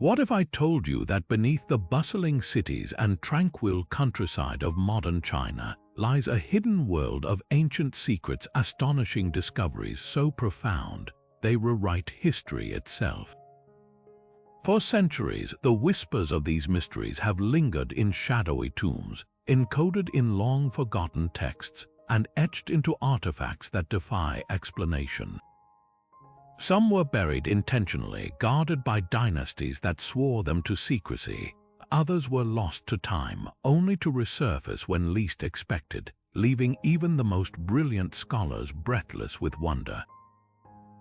What if I told you that beneath the bustling cities and tranquil countryside of modern China lies a hidden world of ancient secrets, astonishing discoveries so profound they rewrite history itself? For centuries, the whispers of these mysteries have lingered in shadowy tombs, encoded in long-forgotten texts, and etched into artifacts that defy explanation. Some were buried intentionally, guarded by dynasties that swore them to secrecy. Others were lost to time, only to resurface when least expected, leaving even the most brilliant scholars breathless with wonder.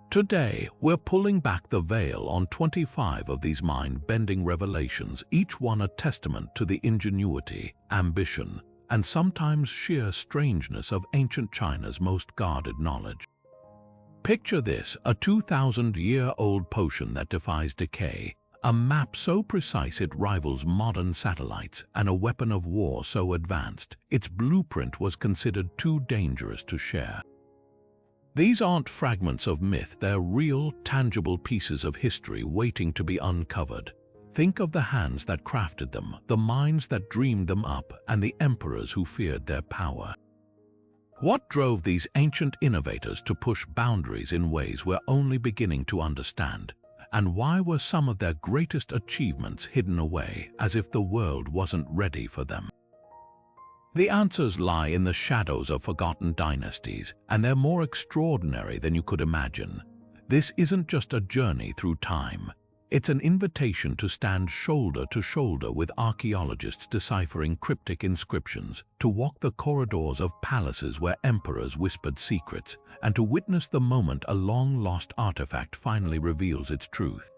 Today, we're pulling back the veil on 25 of these mind-bending revelations, each one a testament to the ingenuity, ambition, and sometimes sheer strangeness of ancient China's most guarded knowledge. Picture this, a 2,000-year-old potion that defies decay, a map so precise it rivals modern satellites, and a weapon of war so advanced its blueprint was considered too dangerous to share. These aren't fragments of myth, they're real, tangible pieces of history waiting to be uncovered. Think of the hands that crafted them, the minds that dreamed them up, and the emperors who feared their power. What drove these ancient innovators to push boundaries in ways we're only beginning to understand? And why were some of their greatest achievements hidden away, as if the world wasn't ready for them? The answers lie in the shadows of forgotten dynasties, and they're more extraordinary than you could imagine. This isn't just a journey through time. It's an invitation to stand shoulder to shoulder with archaeologists deciphering cryptic inscriptions, to walk the corridors of palaces where emperors whispered secrets, and to witness the moment a long-lost artifact finally reveals its truth.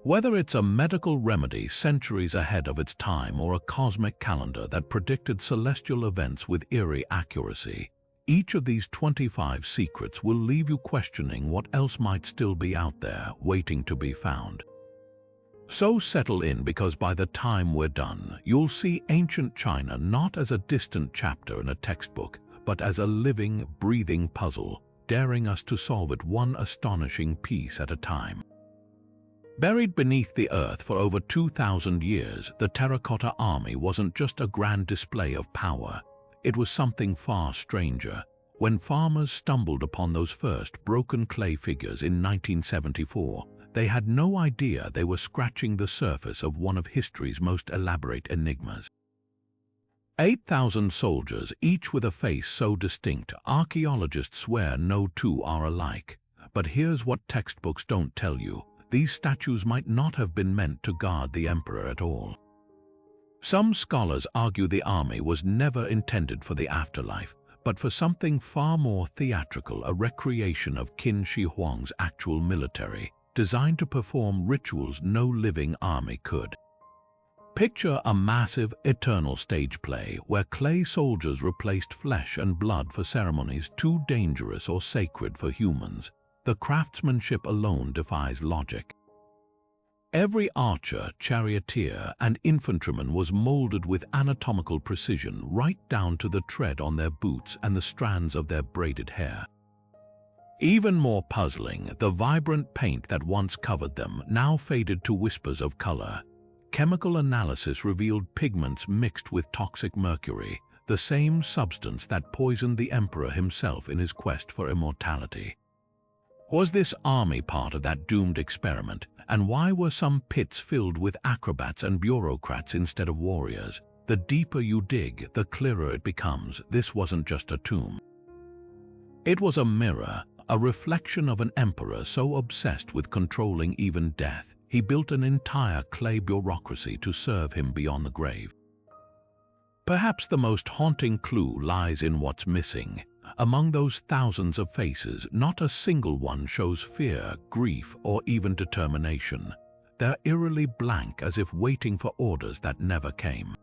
Whether it's a medical remedy centuries ahead of its time or a cosmic calendar that predicted celestial events with eerie accuracy, each of these 25 secrets will leave you questioning what else might still be out there waiting to be found. So settle in, because by the time we're done, you'll see ancient China not as a distant chapter in a textbook, but as a living, breathing puzzle, daring us to solve it one astonishing piece at a time. Buried beneath the earth for over 2,000 years, the Terracotta Army wasn't just a grand display of power. It was something far stranger. When farmers stumbled upon those first broken clay figures in 1974, they had no idea they were scratching the surface of one of history's most elaborate enigmas. 8,000 soldiers, each with a face so distinct, archaeologists swear no two are alike. But here's what textbooks don't tell you: these statues might not have been meant to guard the emperor at all. Some scholars argue the army was never intended for the afterlife, but for something far more theatrical, a recreation of Qin Shi Huang's actual military, designed to perform rituals no living army could. Picture a massive, eternal stage play where clay soldiers replaced flesh and blood for ceremonies too dangerous or sacred for humans. The craftsmanship alone defies logic. Every archer, charioteer, and infantryman was molded with anatomical precision, right down to the tread on their boots and the strands of their braided hair. Even more puzzling, the vibrant paint that once covered them now faded to whispers of color. Chemical analysis revealed pigments mixed with toxic mercury, the same substance that poisoned the emperor himself in his quest for immortality. Was this army part of that doomed experiment? And why were some pits filled with acrobats and bureaucrats instead of warriors? The deeper you dig, the clearer it becomes. This wasn't just a tomb. It was a mirror, a reflection of an emperor so obsessed with controlling even death, he built an entire clay bureaucracy to serve him beyond the grave. Perhaps the most haunting clue lies in what's missing. Among those thousands of faces, not a single one shows fear, grief, or even determination. They're eerily blank, as if waiting for orders that never came.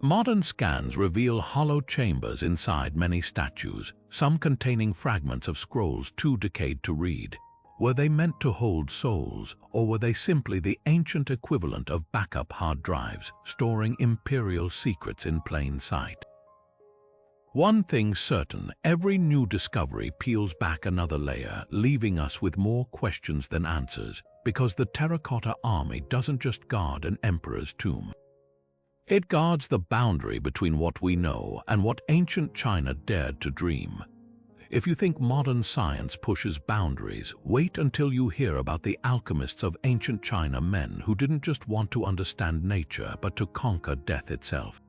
Modern scans reveal hollow chambers inside many statues, some containing fragments of scrolls too decayed to read. Were they meant to hold souls, or were they simply the ancient equivalent of backup hard drives, storing imperial secrets in plain sight? One thing's certain, every new discovery peels back another layer, leaving us with more questions than answers. because the Terracotta Army doesn't just guard an emperor's tomb. It guards the boundary between what we know and what ancient China dared to dream. If you think modern science pushes boundaries, wait until you hear about the alchemists of ancient China, men who didn't just want to understand nature but to conquer death itself.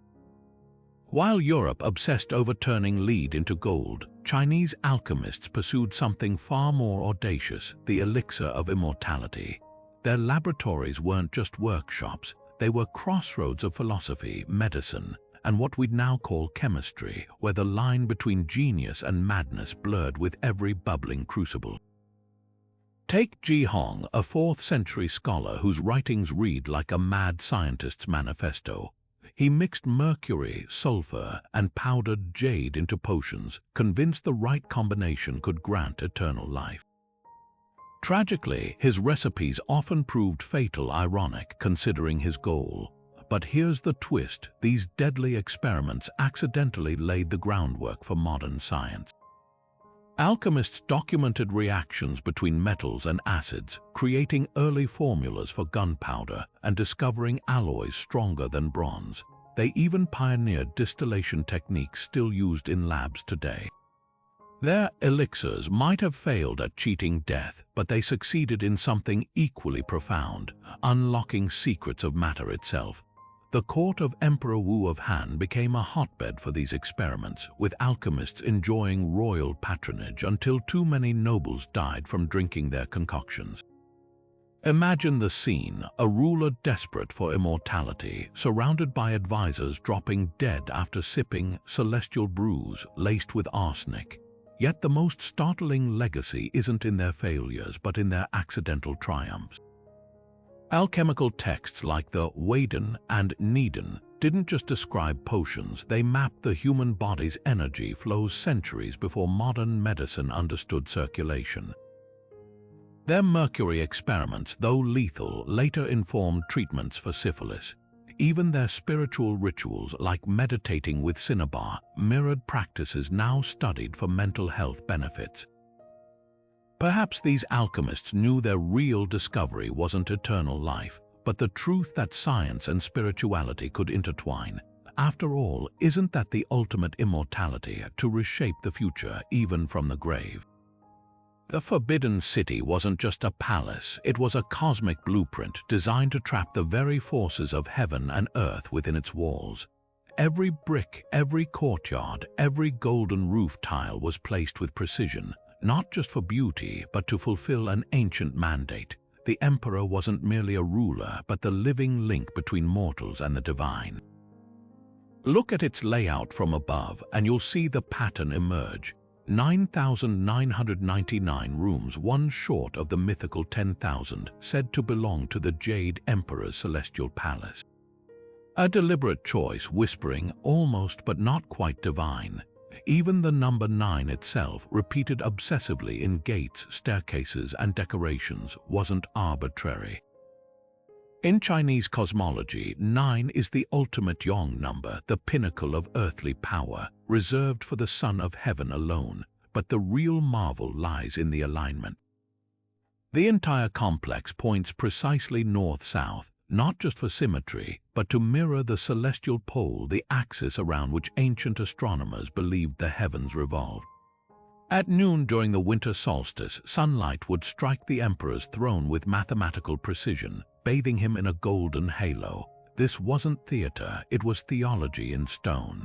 While Europe obsessed over turning lead into gold, Chinese alchemists pursued something far more audacious, the elixir of immortality. Their laboratories weren't just workshops, they were crossroads of philosophy, medicine, and what we'd now call chemistry, where the line between genius and madness blurred with every bubbling crucible. Take Zhang Heng, a 4th century scholar whose writings read like a mad scientist's manifesto. He mixed mercury, sulfur, and powdered jade into potions, convinced the right combination could grant eternal life. Tragically, his recipes often proved fatal, ironic considering his goal. But here's the twist: these deadly experiments accidentally laid the groundwork for modern science. Alchemists documented reactions between metals and acids, creating early formulas for gunpowder and discovering alloys stronger than bronze. They even pioneered distillation techniques still used in labs today. Their elixirs might have failed at cheating death, but they succeeded in something equally profound, unlocking secrets of matter itself. The court of Emperor Wu of Han became a hotbed for these experiments, with alchemists enjoying royal patronage until too many nobles died from drinking their concoctions. Imagine the scene: a ruler desperate for immortality, surrounded by advisors dropping dead after sipping celestial brews laced with arsenic. Yet the most startling legacy isn't in their failures, but in their accidental triumphs. Alchemical texts like the Waden and Needen didn't just describe potions, they mapped the human body's energy flows centuries before modern medicine understood circulation. Their mercury experiments, though lethal, later informed treatments for syphilis. Even their spiritual rituals, like meditating with cinnabar, mirrored practices now studied for mental health benefits. Perhaps these alchemists knew their real discovery wasn't eternal life, but the truth that science and spirituality could intertwine. After all, isn't that the ultimate immortality, to reshape the future even from the grave? The Forbidden City wasn't just a palace, it was a cosmic blueprint designed to trap the very forces of heaven and earth within its walls. Every brick, every courtyard, every golden roof tile was placed with precision, not just for beauty, but to fulfill an ancient mandate. The emperor wasn't merely a ruler, but the living link between mortals and the divine. Look at its layout from above, and you'll see the pattern emerge. 9,999 rooms, one short of the mythical 10,000, said to belong to the Jade Emperor's celestial palace. A deliberate choice, whispering, almost but not quite divine. Even the number 9 itself, repeated obsessively in gates, staircases, and decorations, wasn't arbitrary. In Chinese cosmology, 9 is the ultimate Yong number, the pinnacle of earthly power, reserved for the Son of Heaven alone. But the real marvel lies in the alignment. The entire complex points precisely north-south, not just for symmetry, but to mirror the celestial pole, the axis around which ancient astronomers believed the heavens revolved. At noon during the winter solstice, sunlight would strike the emperor's throne with mathematical precision, bathing him in a golden halo. This wasn't theater, it was theology in stone.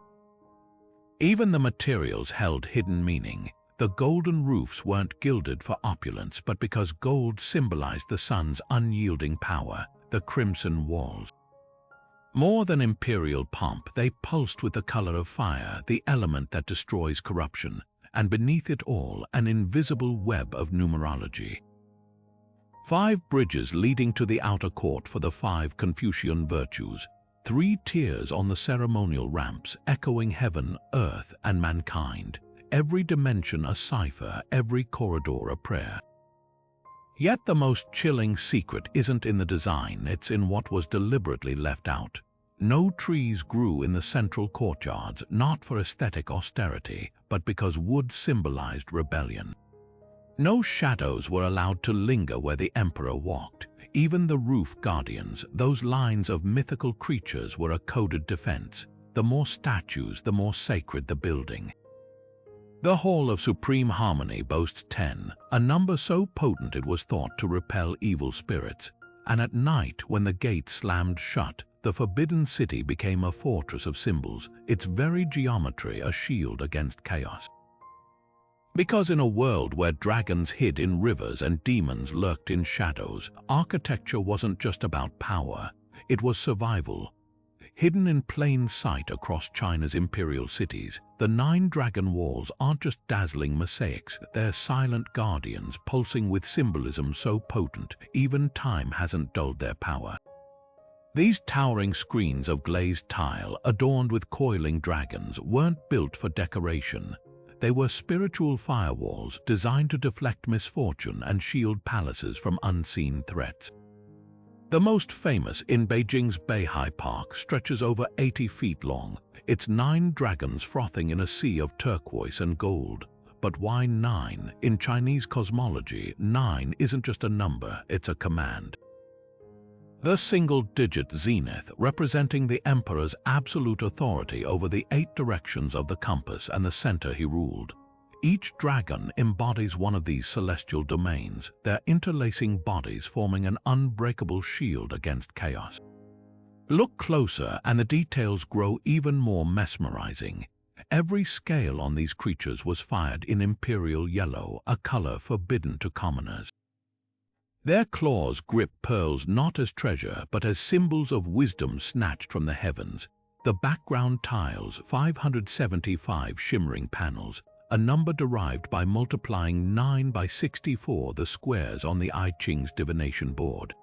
Even the materials held hidden meaning. The golden roofs weren't gilded for opulence, but because gold symbolized the sun's unyielding power. The crimson walls, more than imperial pomp, they pulsed with the color of fire, the element that destroys corruption, and beneath it all, an invisible web of numerology. 5 bridges leading to the outer court for the 5 Confucian virtues, 3 tiers on the ceremonial ramps, echoing heaven, earth, and mankind. Every dimension a cipher, every corridor a prayer. Yet the most chilling secret isn't in the design, it's in what was deliberately left out. No trees grew in the central courtyards, not for aesthetic austerity, but because wood symbolized rebellion. No shadows were allowed to linger where the emperor walked. Even the roof guardians, those lines of mythical creatures, were a coded defense. The more statues, the more sacred the building. The Hall of Supreme Harmony boasts 10, a number so potent it was thought to repel evil spirits. And at night, when the gates slammed shut, the Forbidden City became a fortress of symbols, its very geometry a shield against chaos. Because in a world where dragons hid in rivers and demons lurked in shadows, architecture wasn't just about power, it was survival. Hidden in plain sight across China's imperial cities, the 9 dragon walls aren't just dazzling mosaics, they're silent guardians pulsing with symbolism so potent, even time hasn't dulled their power. These towering screens of glazed tile, adorned with coiling dragons, weren't built for decoration. They were spiritual firewalls designed to deflect misfortune and shield palaces from unseen threats. The most famous, in Beijing's Beihai Park, stretches over 80 feet long, its 9 dragons frothing in a sea of turquoise and gold. But why 9? In Chinese cosmology, 9 isn't just a number, it's a command. The single-digit zenith, representing the emperor's absolute authority over the 8 directions of the compass and the center he ruled. Each dragon embodies one of these celestial domains, their interlacing bodies forming an unbreakable shield against chaos. Look closer and the details grow even more mesmerizing. Every scale on these creatures was fired in imperial yellow, a color forbidden to commoners. Their claws grip pearls not as treasure but as symbols of wisdom snatched from the heavens. The background tiles, 575 shimmering panels, a number derived by multiplying 9 by 64 the squares on the I Ching's divination board.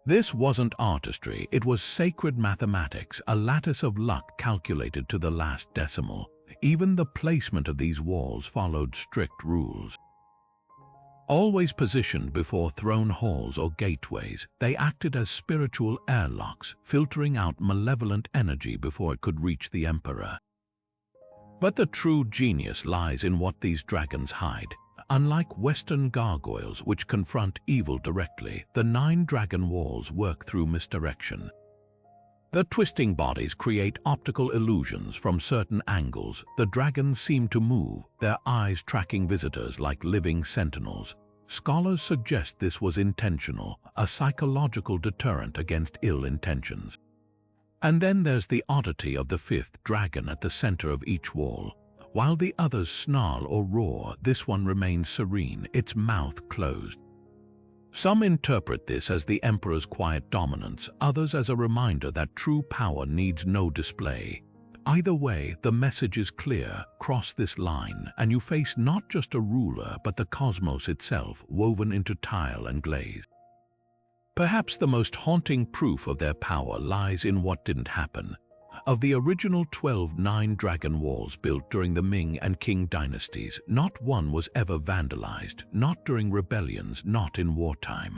This wasn't artistry, it was sacred mathematics, a lattice of luck calculated to the last decimal. Even the placement of these walls followed strict rules. Always positioned before throne halls or gateways, they acted as spiritual airlocks, filtering out malevolent energy before it could reach the emperor. But the true genius lies in what these dragons hide. Unlike Western gargoyles which confront evil directly, the 9 dragon walls work through misdirection. The twisting bodies create optical illusions from certain angles. The dragons seem to move, their eyes tracking visitors like living sentinels. Scholars suggest this was intentional, a psychological deterrent against ill intentions. And then there's the oddity of the 5th dragon at the center of each wall. While the others snarl or roar, this one remains serene, its mouth closed. Some interpret this as the emperor's quiet dominance, others as a reminder that true power needs no display. Either way, the message is clear: cross this line, and you face not just a ruler but the cosmos itself, woven into tile and glaze. Perhaps the most haunting proof of their power lies in what didn't happen. Of the original 12 9-dragon walls built during the Ming and Qing dynasties, not one was ever vandalized, not during rebellions, not in wartime.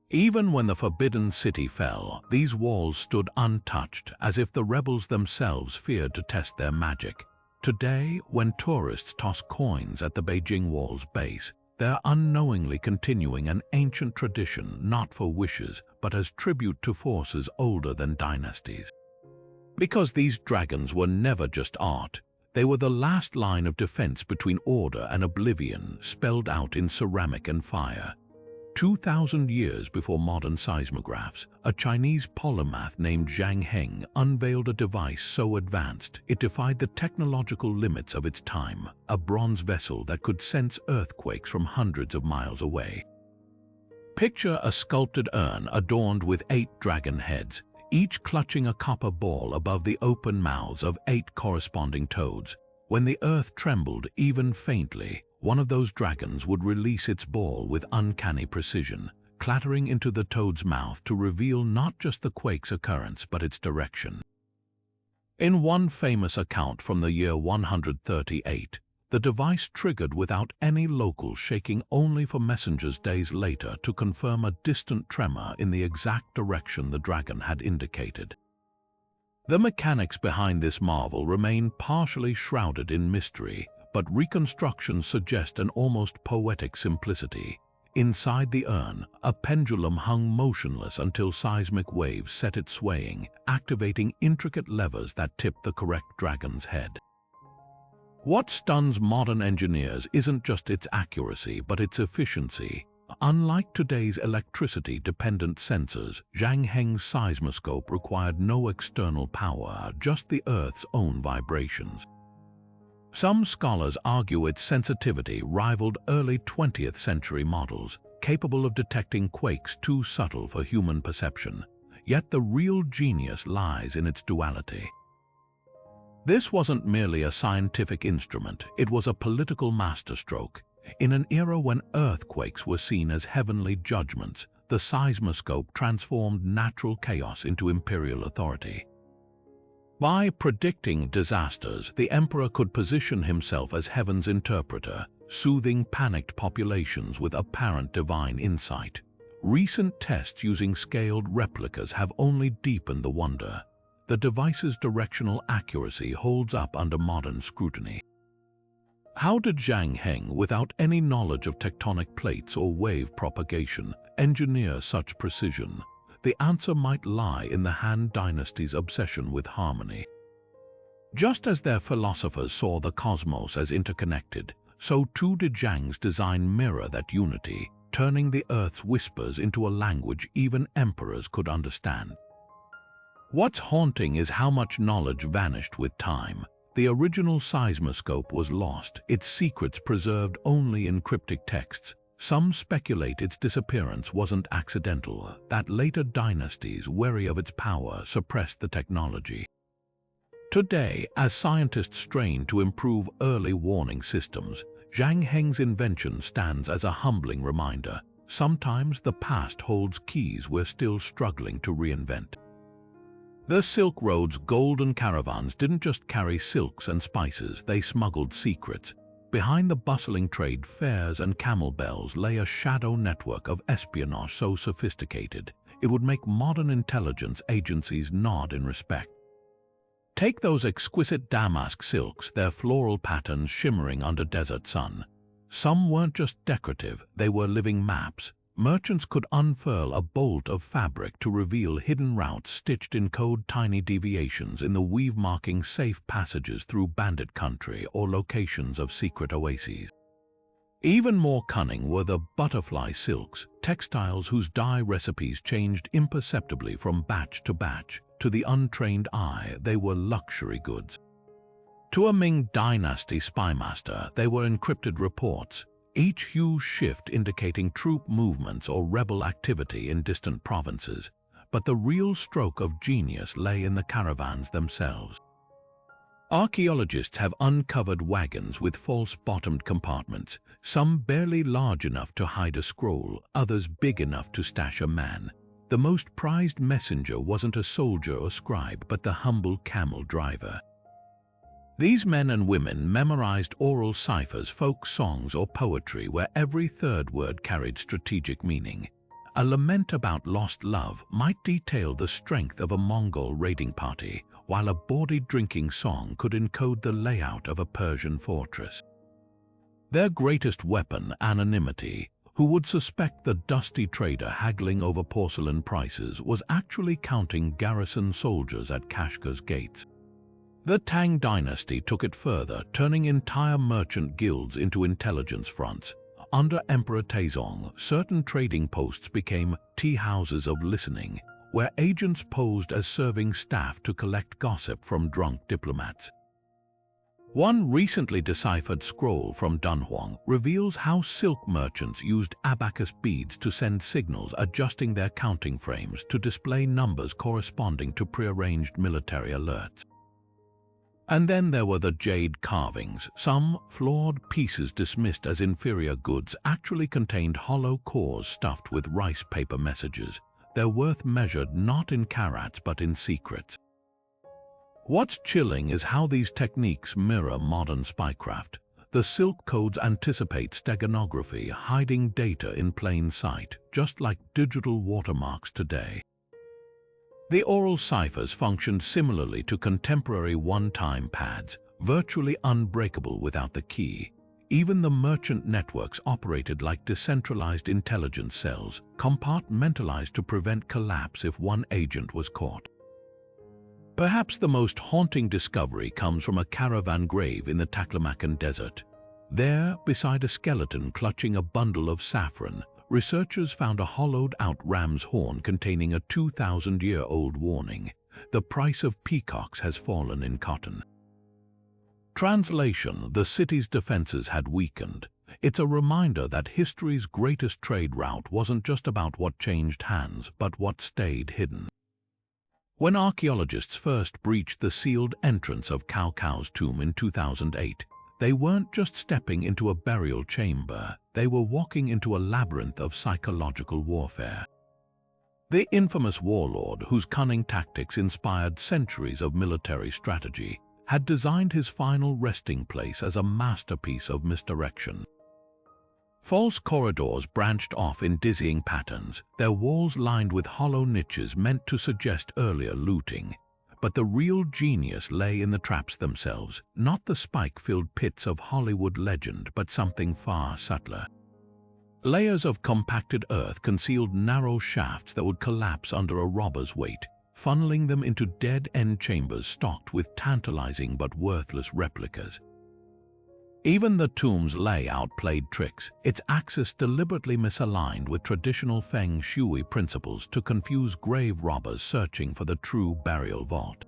Even when the Forbidden City fell, these walls stood untouched, as if the rebels themselves feared to test their magic. Today, when tourists toss coins at the Beijing Wall's base, they're unknowingly continuing an ancient tradition, not for wishes, but as tribute to forces older than dynasties. Because these dragons were never just art, they were the last line of defense between order and oblivion, spelled out in ceramic and fire. 2,000 years before modern seismographs, a Chinese polymath named Zhang Heng unveiled a device so advanced it defied the technological limits of its time, a bronze vessel that could sense earthquakes from hundreds of miles away. Picture a sculpted urn adorned with 8 dragon heads, each clutching a copper ball above the open mouths of 8 corresponding toads. When the earth trembled even faintly, one of those dragons would release its ball with uncanny precision, clattering into the toad's mouth to reveal not just the quake's occurrence but its direction. In one famous account from the year 138, the device triggered without any local shaking, only for messengers days later to confirm a distant tremor in the exact direction the dragon had indicated. The mechanics behind this marvel remain partially shrouded in mystery, but reconstructions suggest an almost poetic simplicity. Inside the urn, a pendulum hung motionless until seismic waves set it swaying, activating intricate levers that tipped the correct dragon's head. What stuns modern engineers isn't just its accuracy, but its efficiency. Unlike today's electricity-dependent sensors, Zhang Heng's seismoscope required no external power, just the Earth's own vibrations. Some scholars argue its sensitivity rivaled early 20th century models, capable of detecting quakes too subtle for human perception. Yet the real genius lies in its duality. This wasn't merely a scientific instrument, it was a political masterstroke. In an era when earthquakes were seen as heavenly judgments, the seismoscope transformed natural chaos into imperial authority. By predicting disasters, the emperor could position himself as heaven's interpreter, soothing panicked populations with apparent divine insight. Recent tests using scaled replicas have only deepened the wonder. The device's directional accuracy holds up under modern scrutiny. How did Zhang Heng, without any knowledge of tectonic plates or wave propagation, engineer such precision? The answer might lie in the Han dynasty's obsession with harmony. Just as their philosophers saw the cosmos as interconnected, so too did Zhang's design mirror that unity, turning the Earth's whispers into a language even emperors could understand. What's haunting is how much knowledge vanished with time. The original seismoscope was lost, its secrets preserved only in cryptic texts. Some speculate its disappearance wasn't accidental, that later dynasties, wary of its power, suppressed the technology. Today, as scientists strain to improve early warning systems, Zhang Heng's invention stands as a humbling reminder. Sometimes the past holds keys we're still struggling to reinvent. The Silk Road's golden caravans didn't just carry silks and spices, they smuggled secrets. Behind the bustling trade fairs and camel bells lay a shadow network of espionage so sophisticated, it would make modern intelligence agencies nod in respect. Take those exquisite damask silks, their floral patterns shimmering under desert sun. Some weren't just decorative, they were living maps. Merchants could unfurl a bolt of fabric to reveal hidden routes stitched in code, tiny deviations in the weave marking safe passages through bandit country or locations of secret oases. Even more cunning were the butterfly silks, textiles whose dye recipes changed imperceptibly from batch to batch. To the untrained eye, they were luxury goods. To a Ming dynasty spymaster, they were encrypted reports, each hue shift indicating troop movements or rebel activity in distant provinces. But the real stroke of genius lay in the caravans themselves. Archaeologists have uncovered wagons with false-bottomed compartments, some barely large enough to hide a scroll, others big enough to stash a man. The most prized messenger wasn't a soldier or scribe, but the humble camel driver. These men and women memorized oral ciphers, folk songs, or poetry where every third word carried strategic meaning. A lament about lost love might detail the strength of a Mongol raiding party, while a bawdy drinking song could encode the layout of a Persian fortress. Their greatest weapon, anonymity, who would suspect the dusty trader haggling over porcelain prices, was actually counting garrison soldiers at Kashgar's gates. The Tang dynasty took it further, turning entire merchant guilds into intelligence fronts. Under Emperor Taizong, certain trading posts became tea houses of listening, where agents posed as serving staff to collect gossip from drunk diplomats. One recently deciphered scroll from Dunhuang reveals how silk merchants used abacus beads to send signals, adjusting their counting frames to display numbers corresponding to prearranged military alerts. And then there were the jade carvings. Some flawed pieces dismissed as inferior goods actually contained hollow cores stuffed with rice paper messages, their worth measured not in carats but in secrets. What's chilling is how these techniques mirror modern spycraft. The silk codes anticipate steganography, hiding data in plain sight, just like digital watermarks today. The oral ciphers functioned similarly to contemporary one-time pads, virtually unbreakable without the key. Even the merchant networks operated like decentralized intelligence cells, compartmentalized to prevent collapse if one agent was caught. Perhaps the most haunting discovery comes from a caravan grave in the Taklamakan Desert. There, beside a skeleton clutching a bundle of saffron, researchers found a hollowed-out ram's horn containing a 2,000-year-old warning. The price of peacocks has fallen in cotton. Translation: the city's defenses had weakened. It's a reminder that history's greatest trade route wasn't just about what changed hands, but what stayed hidden. When archaeologists first breached the sealed entrance of Cao Cao's tomb in 2008, they weren't just stepping into a burial chamber, they were walking into a labyrinth of psychological warfare. The infamous warlord, whose cunning tactics inspired centuries of military strategy, had designed his final resting place as a masterpiece of misdirection. False corridors branched off in dizzying patterns, their walls lined with hollow niches meant to suggest earlier looting. But the real genius lay in the traps themselves, not the spike-filled pits of Hollywood legend, but something far subtler. Layers of compacted earth concealed narrow shafts that would collapse under a robber's weight, funneling them into dead-end chambers stocked with tantalizing but worthless replicas. Even the tomb's layout played tricks, its axis deliberately misaligned with traditional feng shui principles to confuse grave robbers searching for the true burial vault.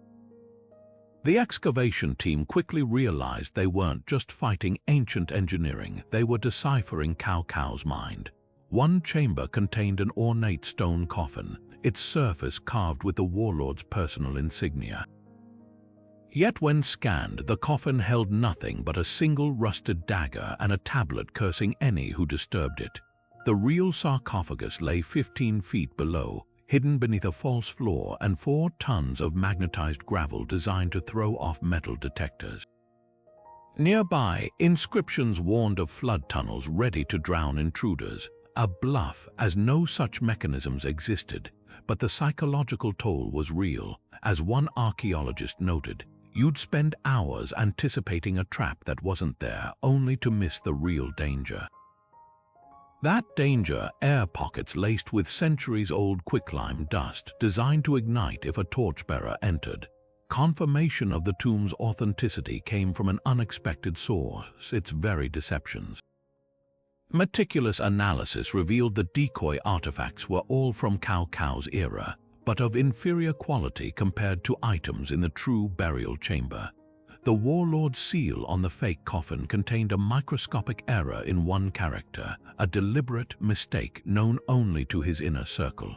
The excavation team quickly realized they weren't just fighting ancient engineering, they were deciphering Cao Cao's mind. One chamber contained an ornate stone coffin, its surface carved with the warlord's personal insignia. Yet when scanned, the coffin held nothing but a single rusted dagger and a tablet cursing any who disturbed it. The real sarcophagus lay 15 feet below, hidden beneath a false floor and 4 tons of magnetized gravel designed to throw off metal detectors. Nearby, inscriptions warned of flood tunnels ready to drown intruders, a bluff as no such mechanisms existed. But the psychological toll was real. As one archaeologist noted, you'd spend hours anticipating a trap that wasn't there, only to miss the real danger. That danger, air pockets laced with centuries-old quicklime dust designed to ignite if a torchbearer entered. Confirmation of the tomb's authenticity came from an unexpected source, its very deceptions. Meticulous analysis revealed the decoy artifacts were all from Cao Cao's era, but of inferior quality compared to items in the true burial chamber. The warlord's seal on the fake coffin contained a microscopic error in one character, a deliberate mistake known only to his inner circle.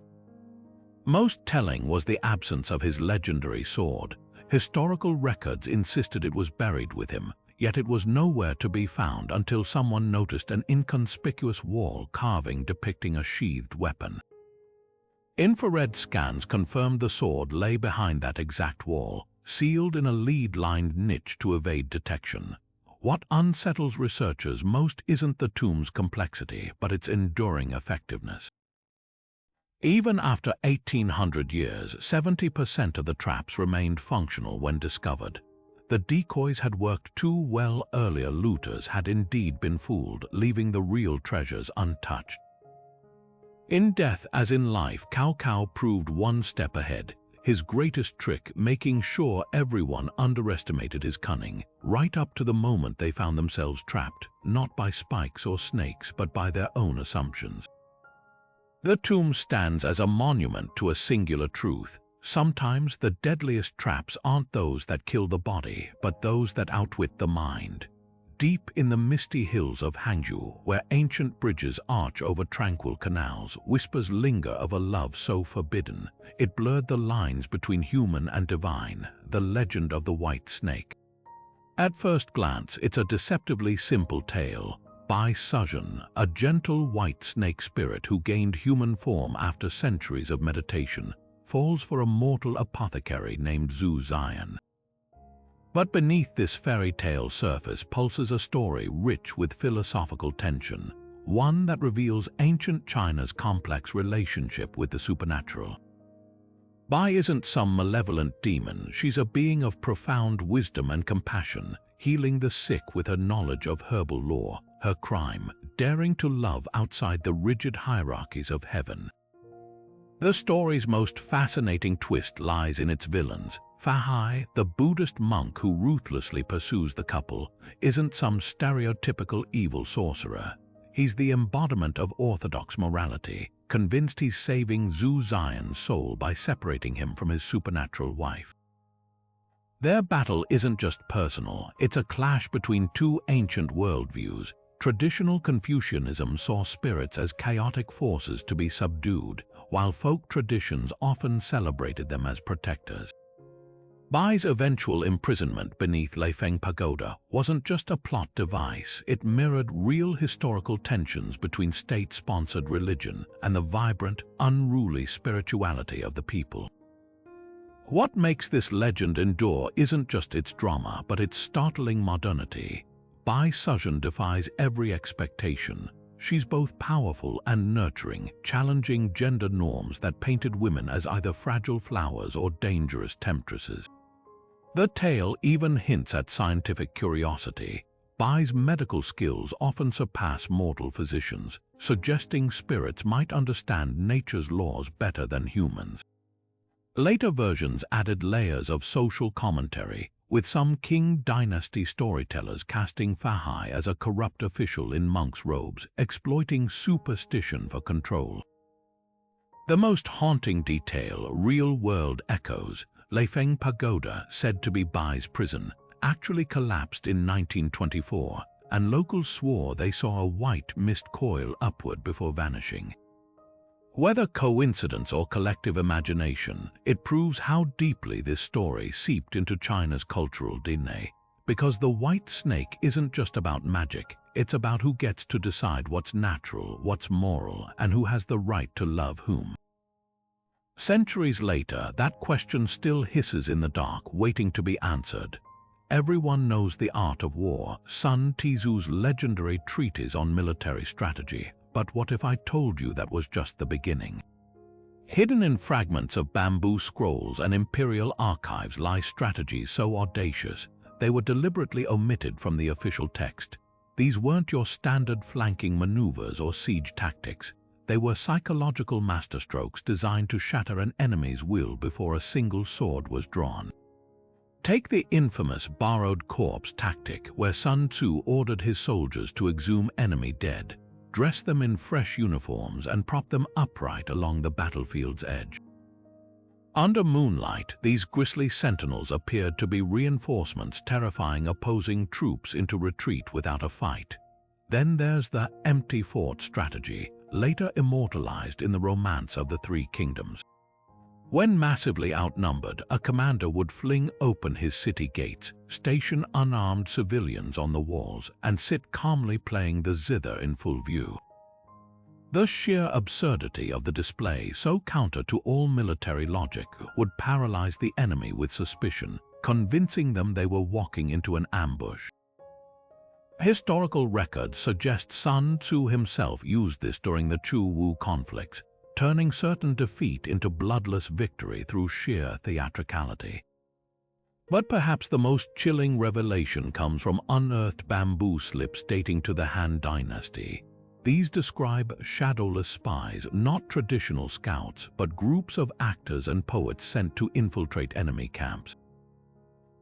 Most telling was the absence of his legendary sword. Historical records insisted it was buried with him, yet it was nowhere to be found until someone noticed an inconspicuous wall carving depicting a sheathed weapon. Infrared scans confirmed the sword lay behind that exact wall, sealed in a lead-lined niche to evade detection. What unsettles researchers most isn't the tomb's complexity, but its enduring effectiveness. Even after 1,800 years, 70% of the traps remained functional when discovered. The decoys had worked too well. Earlier looters had indeed been fooled, leaving the real treasures untouched. In death as in life, Cao Cao proved one step ahead, his greatest trick making sure everyone underestimated his cunning, right up to the moment they found themselves trapped, not by spikes or snakes, but by their own assumptions. The tomb stands as a monument to a singular truth. Sometimes the deadliest traps aren't those that kill the body, but those that outwit the mind. Deep in the misty hills of Hangzhou, where ancient bridges arch over tranquil canals, whispers linger of a love so forbidden, it blurred the lines between human and divine, the legend of the white snake. At first glance, it's a deceptively simple tale. Bai Suzhen, a gentle white snake spirit who gained human form after centuries of meditation, falls for a mortal apothecary named Zhu Ziyan. But beneath this fairy tale surface pulses a story rich with philosophical tension, one that reveals ancient China's complex relationship with the supernatural. Bai isn't some malevolent demon, she's a being of profound wisdom and compassion, healing the sick with her knowledge of herbal lore, her crime, daring to love outside the rigid hierarchies of heaven. The story's most fascinating twist lies in its villains. Fahai, the Buddhist monk who ruthlessly pursues the couple, isn't some stereotypical evil sorcerer. He's the embodiment of orthodox morality, convinced he's saving Zhu Zion's soul by separating him from his supernatural wife. Their battle isn't just personal, it's a clash between two ancient worldviews. Traditional Confucianism saw spirits as chaotic forces to be subdued, while folk traditions often celebrated them as protectors. Bai's eventual imprisonment beneath Leifeng Pagoda wasn't just a plot device, it mirrored real historical tensions between state-sponsored religion and the vibrant, unruly spirituality of the people. What makes this legend endure isn't just its drama, but its startling modernity. Bai Suzhen defies every expectation. She's both powerful and nurturing, challenging gender norms that painted women as either fragile flowers or dangerous temptresses. The tale even hints at scientific curiosity. Bai's medical skills often surpass mortal physicians, suggesting spirits might understand nature's laws better than humans. Later versions added layers of social commentary, with some Qing dynasty storytellers casting Fahai as a corrupt official in monk's robes, exploiting superstition for control. The most haunting detail, real-world echoes. Leifeng Pagoda, said to be Bai's prison, actually collapsed in 1924, and locals swore they saw a white mist coil upward before vanishing. Whether coincidence or collective imagination, it proves how deeply this story seeped into China's cultural DNA. Because the white snake isn't just about magic, it's about who gets to decide what's natural, what's moral, and who has the right to love whom. Centuries later, that question still hisses in the dark, waiting to be answered. Everyone knows the art of war, Sun Tzu's legendary treatise on military strategy. But what if I told you that was just the beginning? Hidden in fragments of bamboo scrolls and imperial archives lie strategies so audacious, they were deliberately omitted from the official text. These weren't your standard flanking maneuvers or siege tactics. They were psychological masterstrokes designed to shatter an enemy's will before a single sword was drawn. Take the infamous borrowed corpse tactic, where Sun Tzu ordered his soldiers to exhume enemy dead, dress them in fresh uniforms, and prop them upright along the battlefield's edge. Under moonlight, these grisly sentinels appeared to be reinforcements terrifying opposing troops into retreat without a fight. Then there's the empty fort strategy, later immortalized in the Romance of the Three Kingdoms. When massively outnumbered, a commander would fling open his city gates, station unarmed civilians on the walls, and sit calmly playing the zither in full view. The sheer absurdity of the display, so counter to all military logic, would paralyze the enemy with suspicion, convincing them they were walking into an ambush. Historical records suggest Sun Tzu himself used this during the Chu-Wu conflicts, turning certain defeat into bloodless victory through sheer theatricality. But perhaps the most chilling revelation comes from unearthed bamboo slips dating to the Han Dynasty. These describe shadowless spies, not traditional scouts, but groups of actors and poets sent to infiltrate enemy camps.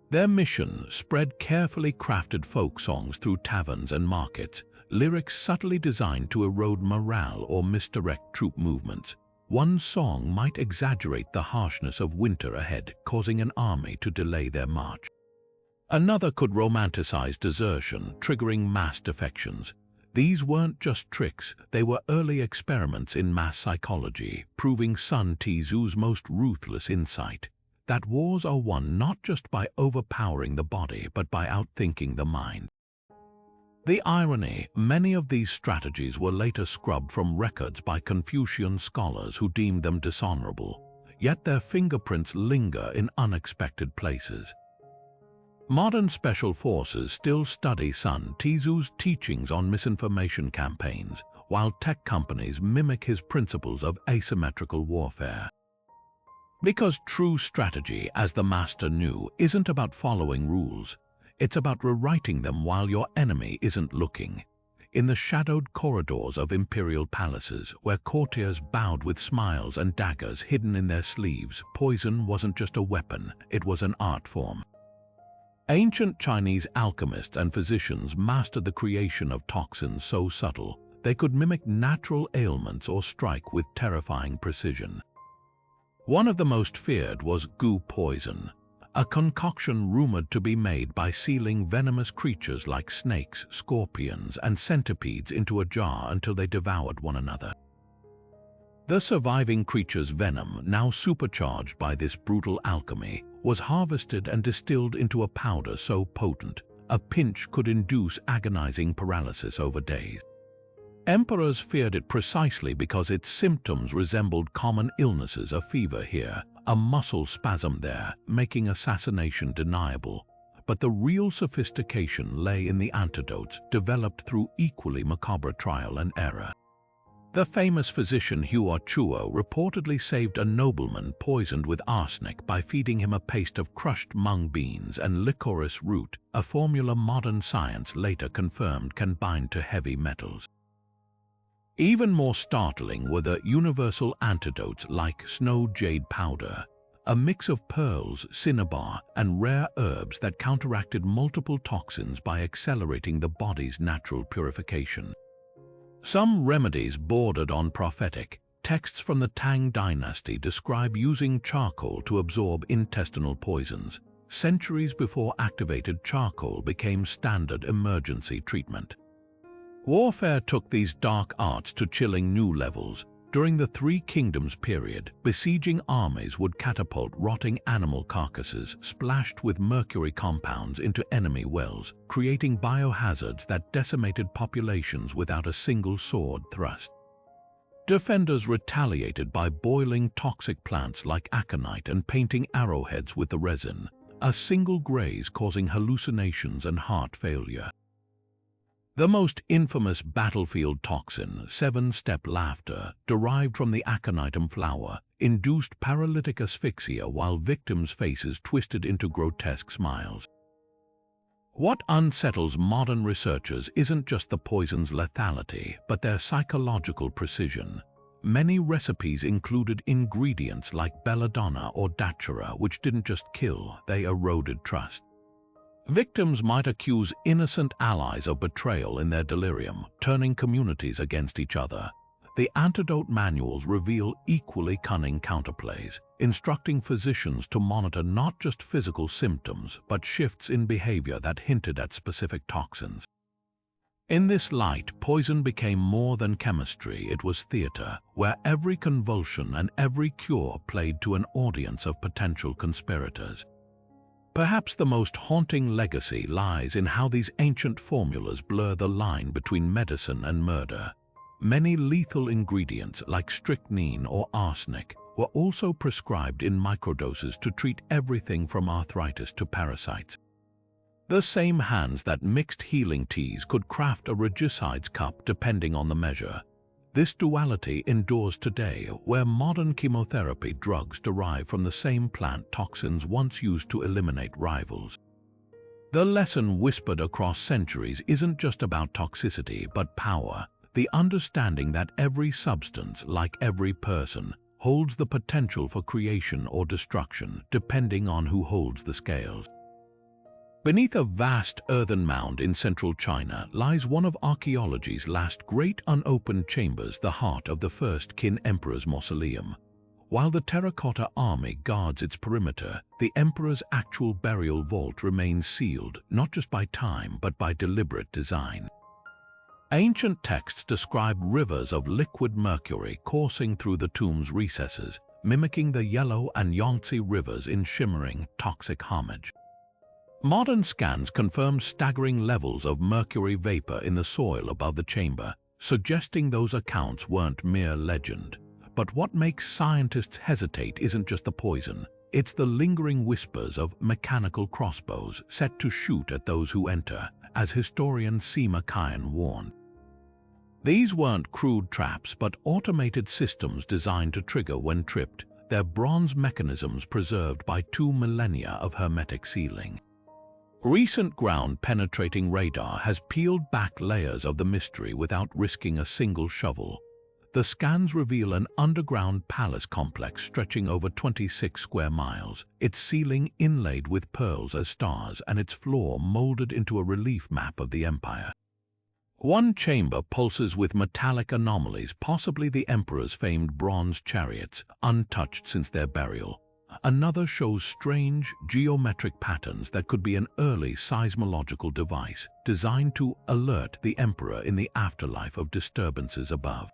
Their mission: spread carefully crafted folk songs through taverns and markets, lyrics subtly designed to erode morale or misdirect troop movements. One song might exaggerate the harshness of winter ahead, causing an army to delay their march. Another could romanticize desertion, triggering mass defections. These weren't just tricks, they were early experiments in mass psychology, proving Sun Tzu's most ruthless insight: that wars are won not just by overpowering the body, but by outthinking the mind. The irony: many of these strategies were later scrubbed from records by Confucian scholars who deemed them dishonorable, yet their fingerprints linger in unexpected places. Modern special forces still study Sun Tzu's teachings on misinformation campaigns, while tech companies mimic his principles of asymmetrical warfare. Because true strategy, as the master knew, isn't about following rules. It's about rewriting them while your enemy isn't looking. In the shadowed corridors of imperial palaces, where courtiers bowed with smiles and daggers hidden in their sleeves, poison wasn't just a weapon, it was an art form. Ancient Chinese alchemists and physicians mastered the creation of toxins so subtle they could mimic natural ailments or strike with terrifying precision. One of the most feared was goo poison, a concoction rumored to be made by sealing venomous creatures like snakes, scorpions, and centipedes into a jar until they devoured one another. The surviving creature's venom, now supercharged by this brutal alchemy, was harvested and distilled into a powder so potent, a pinch could induce agonizing paralysis over days. Emperors feared it precisely because its symptoms resembled common illnesses, a fever here, a muscle spasm there, making assassination deniable. But the real sophistication lay in the antidotes developed through equally macabre trial and error. The famous physician Hua Chuo reportedly saved a nobleman poisoned with arsenic by feeding him a paste of crushed mung beans and licorice root, a formula modern science later confirmed can bind to heavy metals. Even more startling were the universal antidotes like snow jade powder, a mix of pearls, cinnabar, and rare herbs that counteracted multiple toxins by accelerating the body's natural purification. Some remedies bordered on prophetic. Texts from the Tang dynasty describe using charcoal to absorb intestinal poisons, centuries before activated charcoal became standard emergency treatment. Warfare took these dark arts to chilling new levels. During the Three Kingdoms period, besieging armies would catapult rotting animal carcasses splashed with mercury compounds into enemy wells, creating biohazards that decimated populations without a single sword thrust. Defenders retaliated by boiling toxic plants like aconite and painting arrowheads with the resin, a single graze causing hallucinations and heart failure. The most infamous battlefield toxin, seven-step laughter, derived from the aconitum flower, induced paralytic asphyxia while victims' faces twisted into grotesque smiles. What unsettles modern researchers isn't just the poison's lethality, but their psychological precision. Many recipes included ingredients like belladonna or datura, which didn't just kill, they eroded trust. Victims might accuse innocent allies of betrayal in their delirium, turning communities against each other. The antidote manuals reveal equally cunning counterplays, instructing physicians to monitor not just physical symptoms, but shifts in behavior that hinted at specific toxins. In this light, poison became more than chemistry, it was theater, where every convulsion and every cure played to an audience of potential conspirators. Perhaps the most haunting legacy lies in how these ancient formulas blur the line between medicine and murder. Many lethal ingredients like strychnine or arsenic were also prescribed in microdoses to treat everything from arthritis to parasites. The same hands that mixed healing teas could craft a regicide's cup depending on the measure. This duality endures today, where modern chemotherapy drugs derive from the same plant toxins once used to eliminate rivals. The lesson whispered across centuries isn't just about toxicity, but power, the understanding that every substance, like every person, holds the potential for creation or destruction, depending on who holds the scales. Beneath a vast earthen mound in central China lies one of archaeology's last great unopened chambers, the heart of the first Qin emperor's mausoleum. While the Terracotta Army guards its perimeter, the emperor's actual burial vault remains sealed, not just by time, but by deliberate design. Ancient texts describe rivers of liquid mercury coursing through the tomb's recesses, mimicking the Yellow and Yangtze rivers in shimmering, toxic homage. Modern scans confirm staggering levels of mercury vapor in the soil above the chamber, suggesting those accounts weren't mere legend. But what makes scientists hesitate isn't just the poison, it's the lingering whispers of mechanical crossbows set to shoot at those who enter, as historian Sima Qian warned. These weren't crude traps, but automated systems designed to trigger when tripped. their bronze mechanisms preserved by 2 millennia of hermetic sealing. Recent ground-penetrating radar has peeled back layers of the mystery without risking a single shovel. The scans reveal an underground palace complex stretching over 26 square miles, its ceiling inlaid with pearls as stars and its floor molded into a relief map of the empire. One chamber pulses with metallic anomalies, possibly the emperor's famed bronze chariots, untouched since their burial. Another shows strange geometric patterns that could be an early seismological device designed to alert the emperor in the afterlife of disturbances above.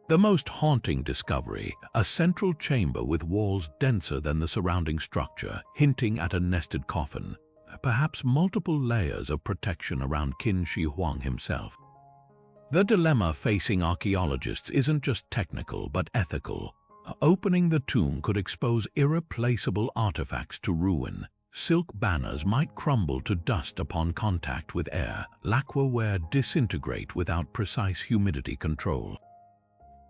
The most haunting discovery, a central chamber with walls denser than the surrounding structure, hinting at a nested coffin, perhaps multiple layers of protection around Qin Shi Huang himself. The dilemma facing archaeologists isn't just technical but ethical. Opening the tomb could expose irreplaceable artifacts to ruin. Silk banners might crumble to dust upon contact with air, lacquerware disintegrate without precise humidity control.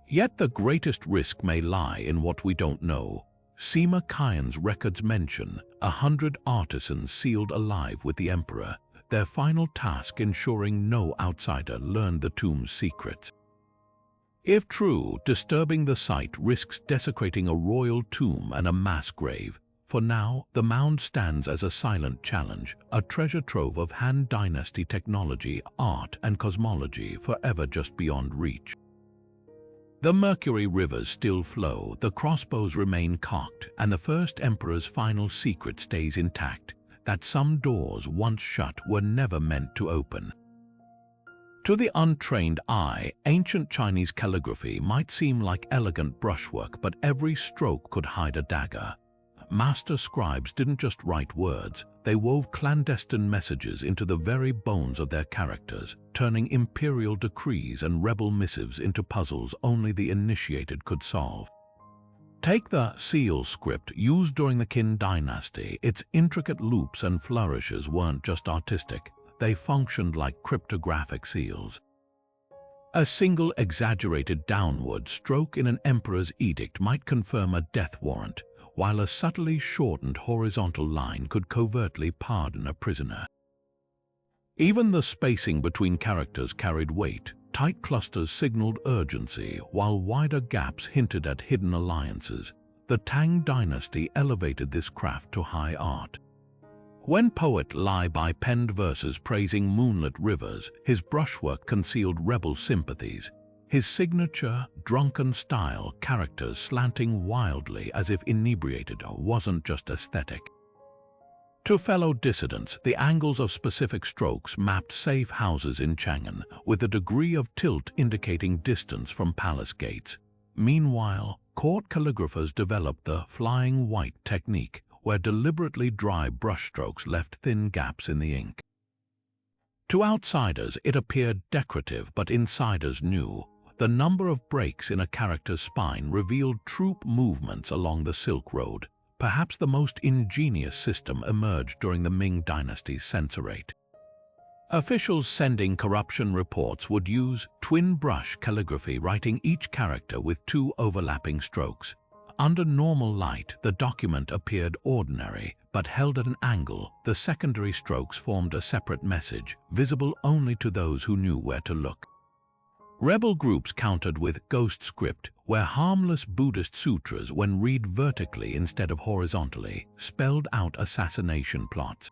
Yet the greatest risk may lie in what we don't know. Sima Qian's records mention 100 artisans sealed alive with the emperor, their final task ensuring no outsider learned the tomb's secrets. If true, disturbing the site risks desecrating a royal tomb and a mass grave. For now, the mound stands as a silent challenge, a treasure trove of Han Dynasty technology, art, and cosmology forever just beyond reach. The Mercury rivers still flow, the crossbows remain cocked, and the first emperor's final secret stays intact, that some doors once shut were never meant to open. To the untrained eye, ancient Chinese calligraphy might seem like elegant brushwork, but every stroke could hide a dagger. Master scribes didn't just write words, they wove clandestine messages into the very bones of their characters, turning imperial decrees and rebel missives into puzzles only the initiated could solve. Take the seal script used during the Qin dynasty. Its intricate loops and flourishes weren't just artistic, they functioned like cryptographic seals. A single exaggerated downward stroke in an emperor's edict might confirm a death warrant, while a subtly shortened horizontal line could covertly pardon a prisoner. Even the spacing between characters carried weight. Tight clusters signaled urgency, while wider gaps hinted at hidden alliances. The Tang dynasty elevated this craft to high art. When poet Lai Bai penned verses praising moonlit rivers, his brushwork concealed rebel sympathies. His signature, drunken style, characters slanting wildly as if inebriated, wasn't just aesthetic. To fellow dissidents, the angles of specific strokes mapped safe houses in Chang'an, with a degree of tilt indicating distance from palace gates. Meanwhile, court calligraphers developed the flying white technique, where deliberately dry brushstrokes left thin gaps in the ink. To outsiders, it appeared decorative, but insiders knew. The number of breaks in a character's spine revealed troop movements along the Silk Road. Perhaps the most ingenious system emerged during the Ming Dynasty's censorate. Officials sending corruption reports would use twin brush calligraphy, writing each character with 2 overlapping strokes. Under normal light, the document appeared ordinary, but held at an angle, the secondary strokes formed a separate message, visible only to those who knew where to look. Rebel groups countered with ghost script, where harmless Buddhist sutras, when read vertically instead of horizontally, spelled out assassination plots.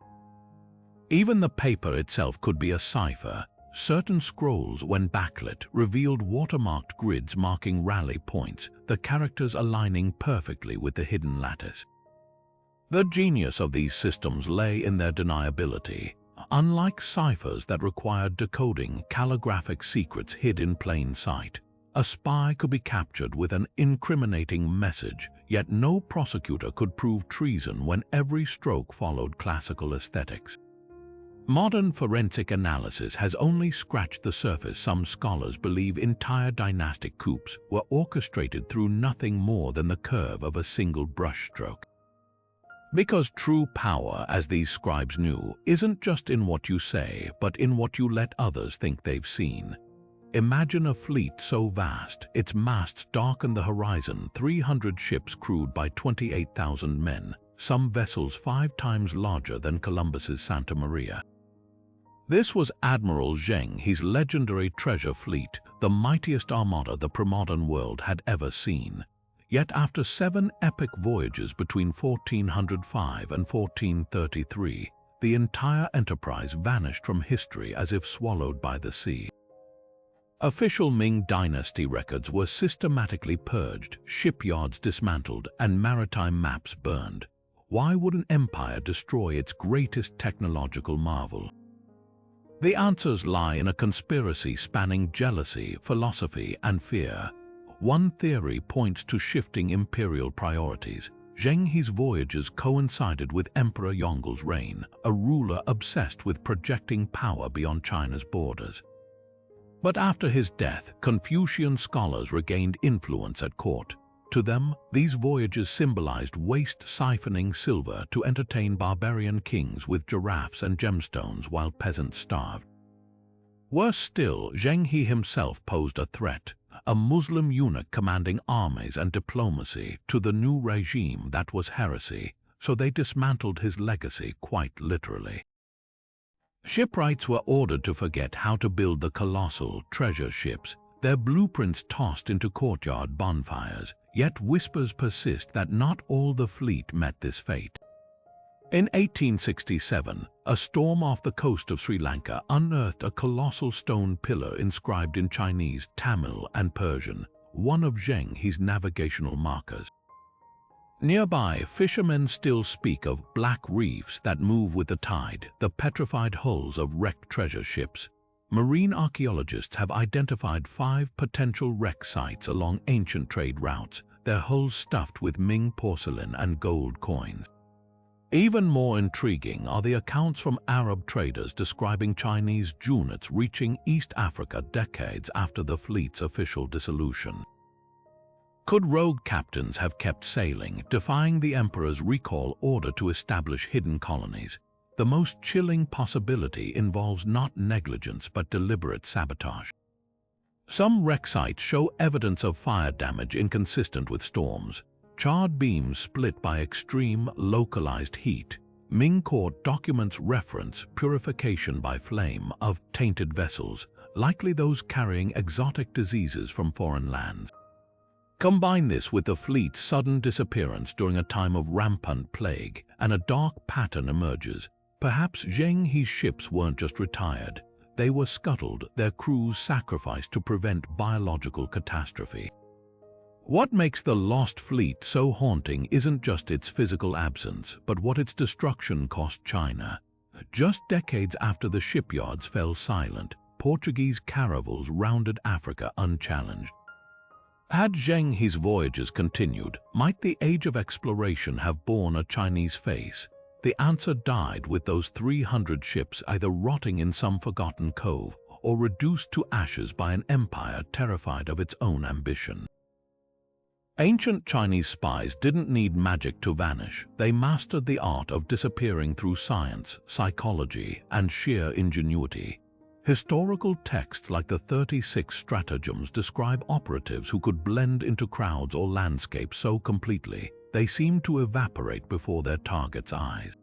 Even the paper itself could be a cipher. Certain scrolls, when backlit, revealed watermarked grids marking rally points, the characters aligning perfectly with the hidden lattice. The genius of these systems lay in their deniability. Unlike ciphers that required decoding, calligraphic secrets hid in plain sight. A spy could be captured with an incriminating message, yet no prosecutor could prove treason when every stroke followed classical aesthetics. Modern forensic analysis has only scratched the surface. Some scholars believe entire dynastic coups were orchestrated through nothing more than the curve of a single brushstroke. Because true power, as these scribes knew, isn't just in what you say, but in what you let others think they've seen. Imagine a fleet so vast, its masts darken the horizon, 300 ships crewed by 28,000 men, some vessels 5 times larger than Columbus's Santa Maria. This was Admiral Zhang He's legendary treasure fleet, the mightiest armada the pre-modern world had ever seen. Yet after 7 epic voyages between 1405 and 1433, the entire enterprise vanished from history as if swallowed by the sea. Official Ming Dynasty records were systematically purged, shipyards dismantled, and maritime maps burned. Why would an empire destroy its greatest technological marvel? The answers lie in a conspiracy spanning jealousy, philosophy, and fear. One theory points to shifting imperial priorities. Zhang He's voyages coincided with Emperor Yongg's reign, a ruler obsessed with projecting power beyond China's borders. But after his death, Confucian scholars regained influence at court. To them, these voyages symbolized waste-siphoning silver to entertain barbarian kings with giraffes and gemstones while peasants starved. Worse still, Zhang He himself posed a threat, a Muslim eunuch commanding armies and diplomacy to the new regime that was heresy, so they dismantled his legacy quite literally. Shipwrights were ordered to forget how to build the colossal treasure ships, their blueprints tossed into courtyard bonfires, yet whispers persist that not all the fleet met this fate. In 1867, a storm off the coast of Sri Lanka unearthed a colossal stone pillar inscribed in Chinese, Tamil, and Persian, one of Zhang He's navigational markers. Nearby, fishermen still speak of black reefs that move with the tide, the petrified hulls of wrecked treasure ships. Marine archaeologists have identified 5 potential wreck sites along ancient trade routes, their hulls stuffed with Ming porcelain and gold coins. Even more intriguing are the accounts from Arab traders describing Chinese junnats reaching East Africa decades after the fleet's official dissolution. Could rogue captains have kept sailing, defying the emperor's recall order to establish hidden colonies? The most chilling possibility involves not negligence but deliberate sabotage. Some wreck sites show evidence of fire damage inconsistent with storms, charred beams split by extreme, localized heat. Ming court documents reference purification by flame of tainted vessels, likely those carrying exotic diseases from foreign lands. Combine this with the fleet's sudden disappearance during a time of rampant plague, and a dark pattern emerges. Perhaps Zhang He's ships weren't just retired, they were scuttled, their crews sacrificed to prevent biological catastrophe. What makes the lost fleet so haunting isn't just its physical absence, but what its destruction cost China. Just decades after the shipyards fell silent, Portuguese caravels rounded Africa unchallenged. Had Zhang He's voyages continued, might the age of exploration have borne a Chinese face? The answer died with those 300 ships either rotting in some forgotten cove or reduced to ashes by an empire terrified of its own ambition. Ancient Chinese spies didn't need magic to vanish. They mastered the art of disappearing through science, psychology, and sheer ingenuity. Historical texts like the 36 stratagems describe operatives who could blend into crowds or landscapes so completely they seemed to evaporate before their target's eyes.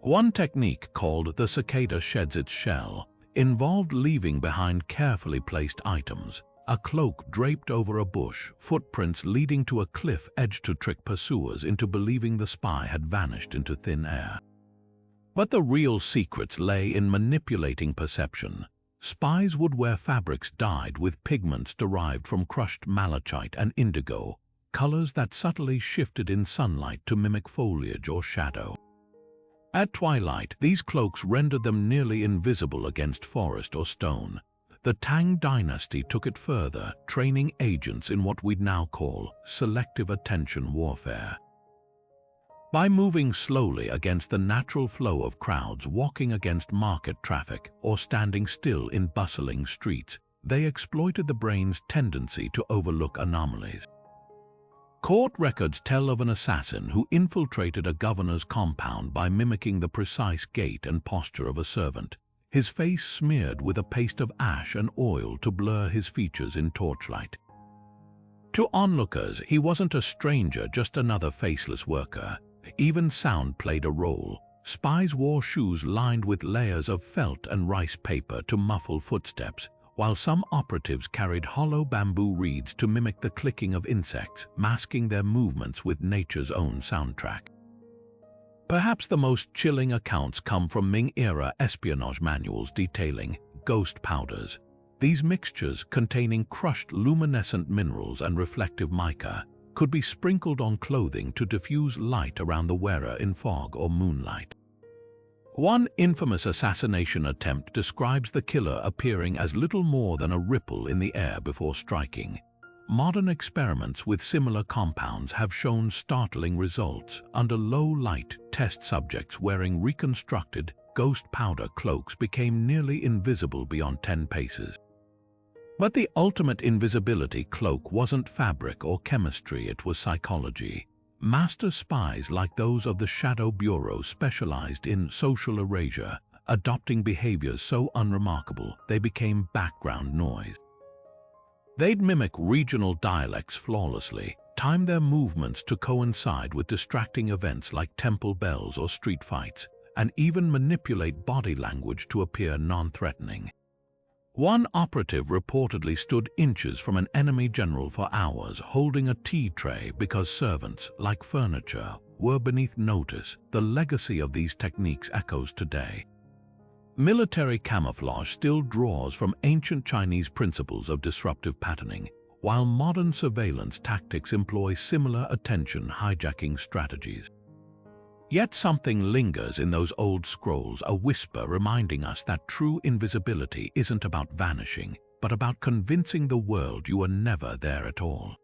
One technique, called the cicada sheds its shell, involved leaving behind carefully placed items, a cloak draped over a bush, footprints leading to a cliff edge to trick pursuers into believing the spy had vanished into thin air. But the real secrets lay in manipulating perception. Spies would wear fabrics dyed with pigments derived from crushed malachite and indigo, colors that subtly shifted in sunlight to mimic foliage or shadow. At twilight, these cloaks rendered them nearly invisible against forest or stone. The Tang dynasty took it further, training agents in what we'd now call selective attention warfare. By moving slowly against the natural flow of crowds walking against market traffic or standing still in bustling streets, they exploited the brain's tendency to overlook anomalies. Court records tell of an assassin who infiltrated a governor's compound by mimicking the precise gait and posture of a servant. his face smeared with a paste of ash and oil to blur his features in torchlight. To onlookers, he wasn't a stranger, just another faceless worker. Even sound played a role. Spies wore shoes lined with layers of felt and rice paper to muffle footsteps, while some operatives carried hollow bamboo reeds to mimic the clicking of insects, masking their movements with nature's own soundtrack. Perhaps the most chilling accounts come from Ming-era espionage manuals detailing ghost powders. These mixtures, containing crushed luminescent minerals and reflective mica, could be sprinkled on clothing to diffuse light around the wearer in fog or moonlight. One infamous assassination attempt describes the killer appearing as little more than a ripple in the air before striking. Modern experiments with similar compounds have shown startling results. Under low light, test subjects wearing reconstructed ghost powder cloaks became nearly invisible beyond 10 paces. But the ultimate invisibility cloak wasn't fabric or chemistry, it was psychology. Master spies like those of the Shadow Bureau specialized in social erasure, adopting behaviors so unremarkable they became background noise. They'd mimic regional dialects flawlessly, time their movements to coincide with distracting events like temple bells or street fights, and even manipulate body language to appear non-threatening. One operative reportedly stood inches from an enemy general for hours, holding a tea tray because servants, like furniture, were beneath notice. The legacy of these techniques echoes today. Military camouflage still draws from ancient Chinese principles of disruptive patterning, while modern surveillance tactics employ similar attention hijacking strategies. Yet something lingers in those old scrolls, a whisper reminding us that true invisibility isn't about vanishing, but about convincing the world you were never there at all.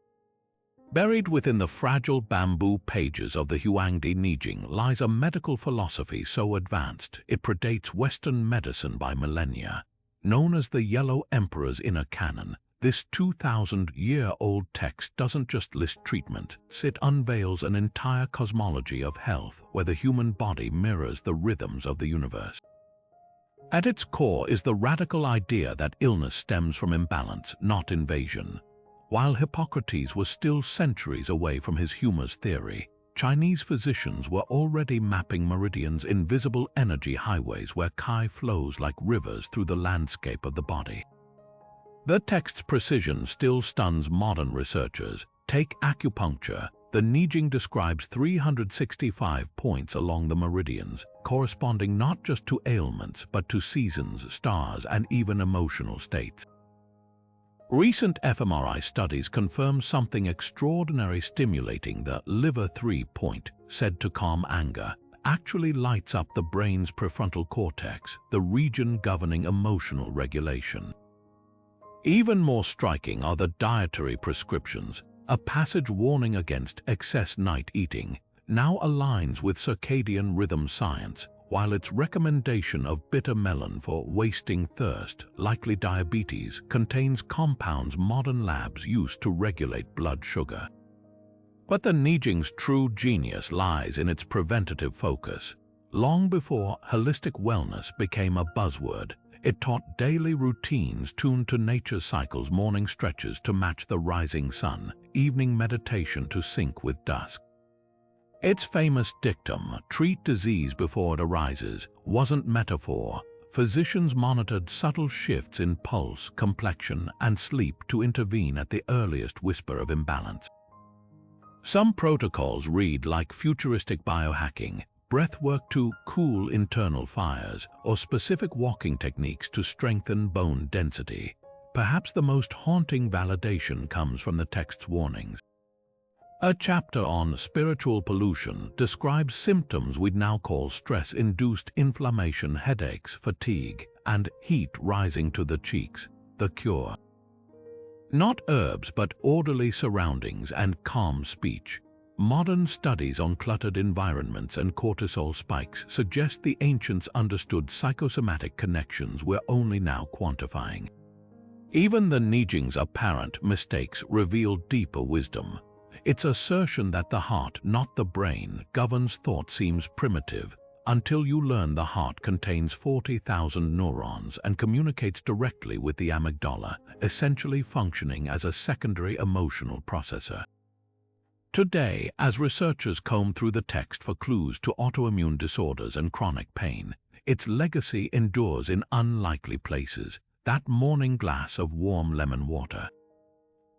Buried within the fragile bamboo pages of the Huangdi Nijing lies a medical philosophy so advanced it predates Western medicine by millennia. Known as the Yellow Emperor's Inner Canon, this 2,000-year-old text doesn't just list treatment, it unveils an entire cosmology of health where the human body mirrors the rhythms of the universe. At its core is the radical idea that illness stems from imbalance, not invasion. While Hippocrates was still centuries away from his humus theory, Chinese physicians were already mapping meridians, invisible energy highways where qi flows like rivers through the landscape of the body. The text's precision still stuns modern researchers. Take acupuncture. The Nijing describes 365 points along the meridians, corresponding not just to ailments but to seasons, stars, and even emotional states. Recent fMRI studies confirm something extraordinary. Stimulating the liver 3 point, said to calm anger, actually lights up the brain's prefrontal cortex, the region governing emotional regulation. Even more striking are the dietary prescriptions. A passage warning against excess night eating now aligns with circadian rhythm science, while its recommendation of bitter melon for wasting thirst, likely diabetes, contains compounds modern labs use to regulate blood sugar. But the Nijing's true genius lies in its preventative focus. Long before holistic wellness became a buzzword, it taught daily routines tuned to nature's cycles, morning stretches to match the rising sun, evening meditation to sync with dusk. Its famous dictum, "Treat disease before it arises," wasn't metaphor. Physicians monitored subtle shifts in pulse, complexion, and sleep to intervene at the earliest whisper of imbalance. Some protocols read like futuristic biohacking, breathwork to cool internal fires, or specific walking techniques to strengthen bone density. Perhaps the most haunting validation comes from the text's warnings. A chapter on spiritual pollution describes symptoms we'd now call stress-induced inflammation, headaches, fatigue, and heat rising to the cheeks. The cure? Not herbs, but orderly surroundings and calm speech. Modern studies on cluttered environments and cortisol spikes suggest the ancients understood psychosomatic connections we're only now quantifying. Even the Nijing's apparent mistakes reveal deeper wisdom. Its assertion that the heart, not the brain, governs thought seems primitive, until you learn the heart contains 40,000 neurons and communicates directly with the amygdala, essentially functioning as a secondary emotional processor. Today, as researchers comb through the text for clues to autoimmune disorders and chronic pain, its legacy endures in unlikely places, that morning glass of warm lemon water.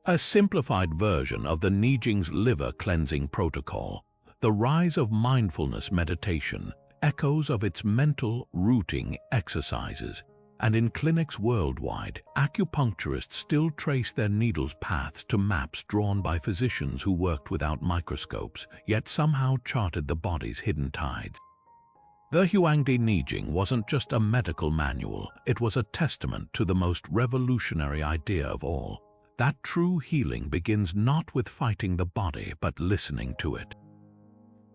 A simplified version of the Nijing's liver cleansing protocol, the rise of mindfulness meditation, echoes of its mental rooting exercises, and in clinics worldwide, acupuncturists still trace their needles' paths to maps drawn by physicians who worked without microscopes, yet somehow charted the body's hidden tides. The Huangdi Nijing wasn't just a medical manual, it was a testament to the most revolutionary idea of all, that true healing begins not with fighting the body but listening to it.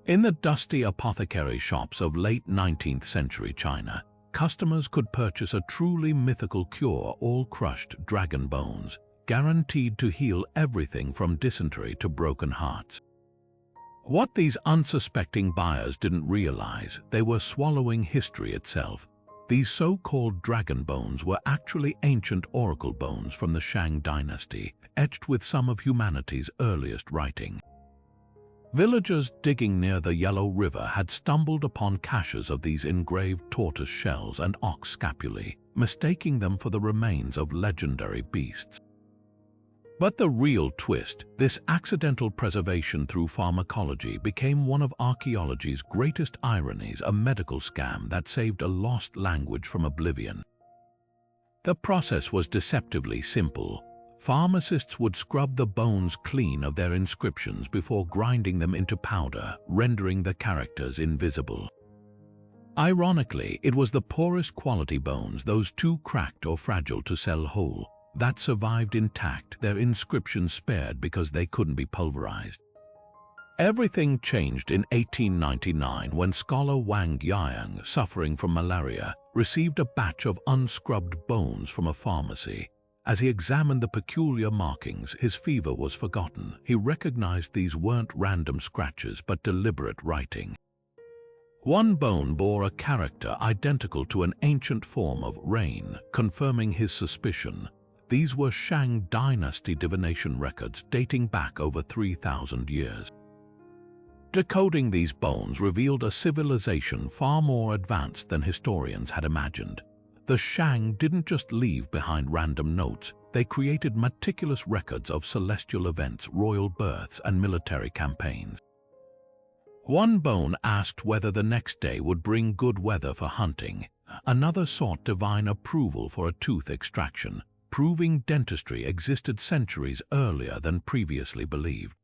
In the dusty apothecary shops of late 19th century China, customers could purchase a truly mythical cure, all crushed dragon bones, guaranteed to heal everything from dysentery to broken hearts. What these unsuspecting buyers didn't realize, they were swallowing history itself. These so-called dragon bones were actually ancient oracle bones from the Shang dynasty, etched with some of humanity's earliest writing. Villagers digging near the Yellow River had stumbled upon caches of these engraved tortoise shells and ox scapulae, mistaking them for the remains of legendary beasts. But the real twist, this accidental preservation through pharmacology, became one of archaeology's greatest ironies, a medical scam that saved a lost language from oblivion. The process was deceptively simple. Pharmacists would scrub the bones clean of their inscriptions before grinding them into powder, rendering the characters invisible. Ironically, it was the poorest quality bones, those too cracked or fragile to sell whole, that survived intact, their inscriptions spared because they couldn't be pulverized. Everything changed in 1899 when scholar Wang Yang, suffering from malaria, received a batch of unscrubbed bones from a pharmacy. As he examined the peculiar markings, his fever was forgotten. He recognized these weren't random scratches but deliberate writing. One bone bore a character identical to an ancient form of rain, confirming his suspicion. These were Shang dynasty divination records dating back over 3,000 years. Decoding these bones revealed a civilization far more advanced than historians had imagined. The Shang didn't just leave behind random notes, they created meticulous records of celestial events, royal births, and military campaigns. One bone asked whether the next day would bring good weather for hunting. Another sought divine approval for a tooth extraction, proving dentistry existed centuries earlier than previously believed.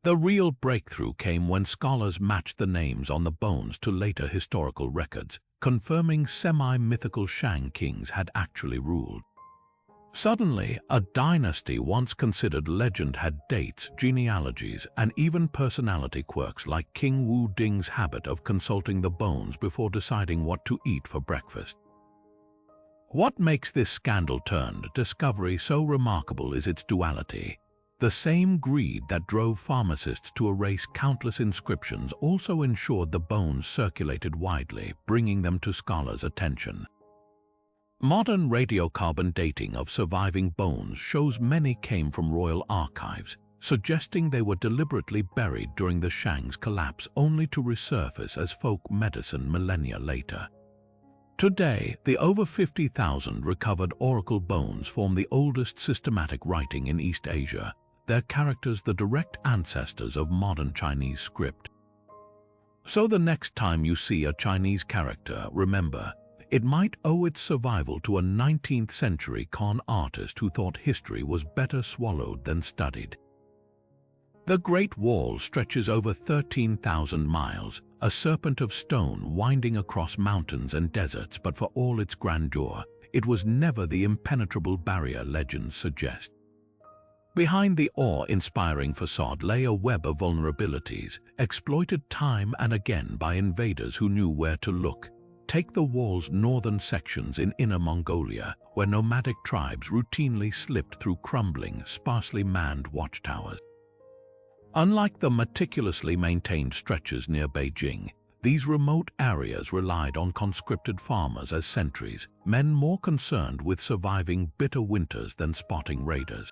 The real breakthrough came when scholars matched the names on the bones to later historical records, confirming semi-mythical Shang kings had actually ruled. Suddenly, a dynasty once considered legend had dates, genealogies, and even personality quirks, like King Wu Ding's habit of consulting the bones before deciding what to eat for breakfast. What makes this scandal-turned discovery so remarkable is its duality. The same greed that drove pharmacists to erase countless inscriptions also ensured the bones circulated widely, bringing them to scholars' attention. Modern radiocarbon dating of surviving bones shows many came from royal archives, suggesting they were deliberately buried during the Shang's collapse only to resurface as folk medicine millennia later. Today, the over 50,000 recovered oracle bones form the oldest systematic writing in East Asia, their characters the direct ancestors of modern Chinese script. So the next time you see a Chinese character, remember, it might owe its survival to a 19th century con artist who thought history was better swallowed than studied. The Great Wall stretches over 13,000 miles, a serpent of stone winding across mountains and deserts, but for all its grandeur, it was never the impenetrable barrier legends suggest. Behind the awe-inspiring facade lay a web of vulnerabilities, exploited time and again by invaders who knew where to look. Take the wall's northern sections in Inner Mongolia, where nomadic tribes routinely slipped through crumbling, sparsely manned watchtowers. Unlike the meticulously maintained stretches near Beijing, These remote areas relied on conscripted farmers as sentries, men more concerned with surviving bitter winters than spotting raiders.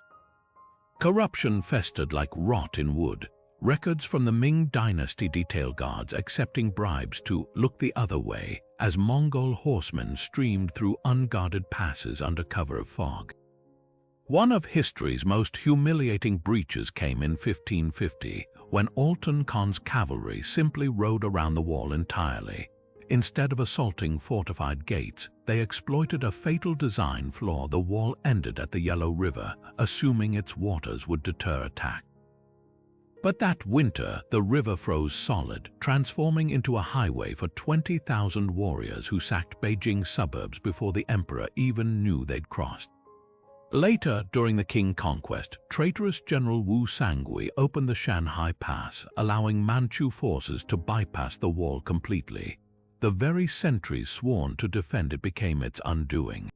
Corruption festered like rot in wood. Records from the Ming dynasty detail guards accepting bribes to look the other way as Mongol horsemen streamed through unguarded passes under cover of fog. One of history's most humiliating breaches came in 1550, when Altan Khan's cavalry simply rode around the wall entirely. Instead of assaulting fortified gates, they exploited a fatal design flaw. The wall ended at the Yellow River, assuming its waters would deter attack. But that winter, the river froze solid, transforming into a highway for 20,000 warriors who sacked Beijing's suburbs before the emperor even knew they'd crossed. Later, during the Qing conquest, traitorous General Wu Sangui opened the Shanhai Pass, allowing Manchu forces to bypass the wall completely. The very sentries sworn to defend it became its undoing.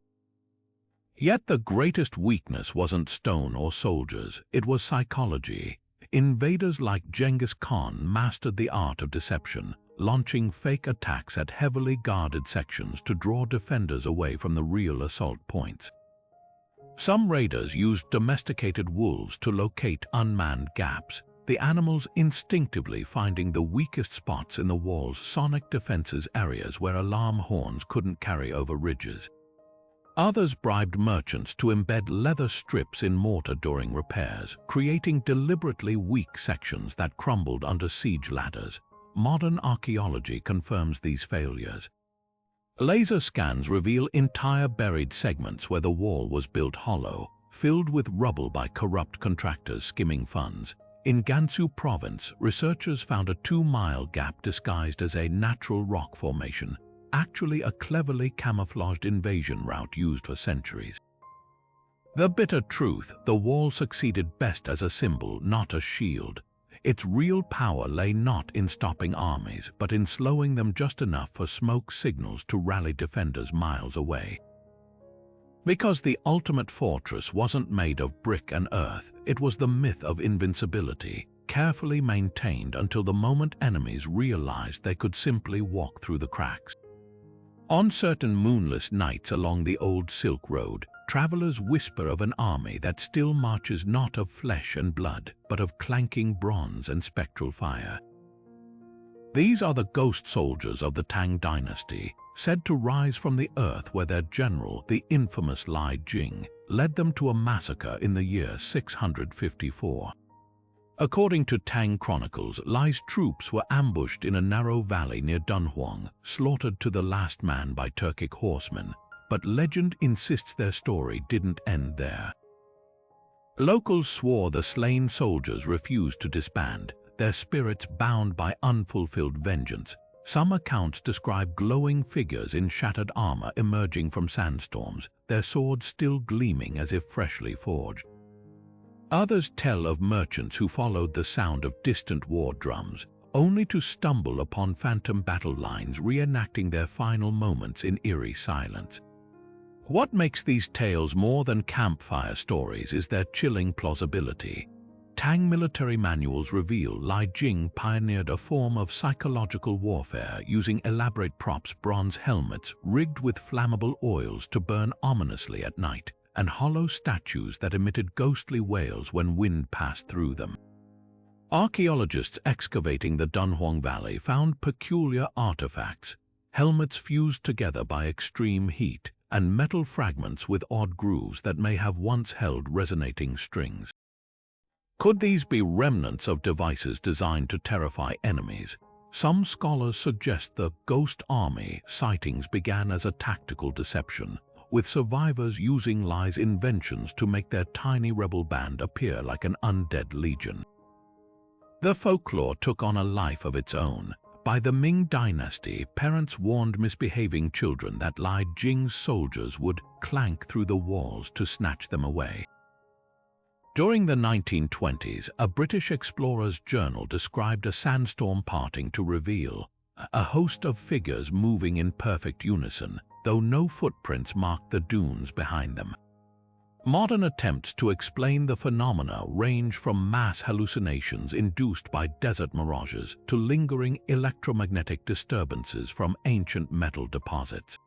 Yet the greatest weakness wasn't stone or soldiers, it was psychology. Invaders like Genghis Khan mastered the art of deception, launching fake attacks at heavily guarded sections to draw defenders away from the real assault points. Some raiders used domesticated wolves to locate unmanned gaps, the animals instinctively finding the weakest spots in the wall's sonic defenses, areas where alarm horns couldn't carry over ridges. Others bribed merchants to embed leather strips in mortar during repairs, creating deliberately weak sections that crumbled under siege ladders. Modern archaeology confirms these failures. Laser scans reveal entire buried segments where the wall was built hollow, filled with rubble by corrupt contractors skimming funds. In Gansu province, researchers found a 2-mile gap disguised as a natural rock formation, actually a cleverly camouflaged invasion route used for centuries. The bitter truth, the wall succeeded best as a symbol, not a shield. Its real power lay not in stopping armies, but in slowing them just enough for smoke signals to rally defenders miles away. Because the ultimate fortress wasn't made of brick and earth, it was the myth of invincibility, carefully maintained until the moment enemies realized they could simply walk through the cracks. On certain moonless nights along the old Silk Road, travelers whisper of an army that still marches not of flesh and blood, but of clanking bronze and spectral fire. These are the ghost soldiers of the Tang dynasty, said to rise from the earth where their general, the infamous Li Jing, led them to a massacre in the year 654. According to Tang chronicles, Li's troops were ambushed in a narrow valley near Dunhuang, slaughtered to the last man by Turkic horsemen, but legend insists their story didn't end there. Locals swore the slain soldiers refused to disband, their spirits bound by unfulfilled vengeance. Some accounts describe glowing figures in shattered armor emerging from sandstorms, their swords still gleaming as if freshly forged. Others tell of merchants who followed the sound of distant war drums, only to stumble upon phantom battle lines reenacting their final moments in eerie silence. What makes these tales more than campfire stories is their chilling plausibility. Tang military manuals reveal Li Jing pioneered a form of psychological warfare using elaborate props, bronze helmets rigged with flammable oils to burn ominously at night, and hollow statues that emitted ghostly wails when wind passed through them. Archaeologists excavating the Dunhuang Valley found peculiar artifacts, helmets fused together by extreme heat, and metal fragments with odd grooves that may have once held resonating strings. Could these be remnants of devices designed to terrify enemies? Some scholars suggest the ghost army sightings began as a tactical deception, with survivors using Li's inventions to make their tiny rebel band appear like an undead legion. The folklore took on a life of its own. By the Ming dynasty, parents warned misbehaving children that Li Jing's soldiers would clank through the walls to snatch them away. During the 1920s, a British explorer's journal described a sandstorm parting to reveal a host of figures moving in perfect unison, though no footprints marked the dunes behind them. Modern attempts to explain the phenomena range from mass hallucinations induced by desert mirages to lingering electromagnetic disturbances from ancient metal deposits.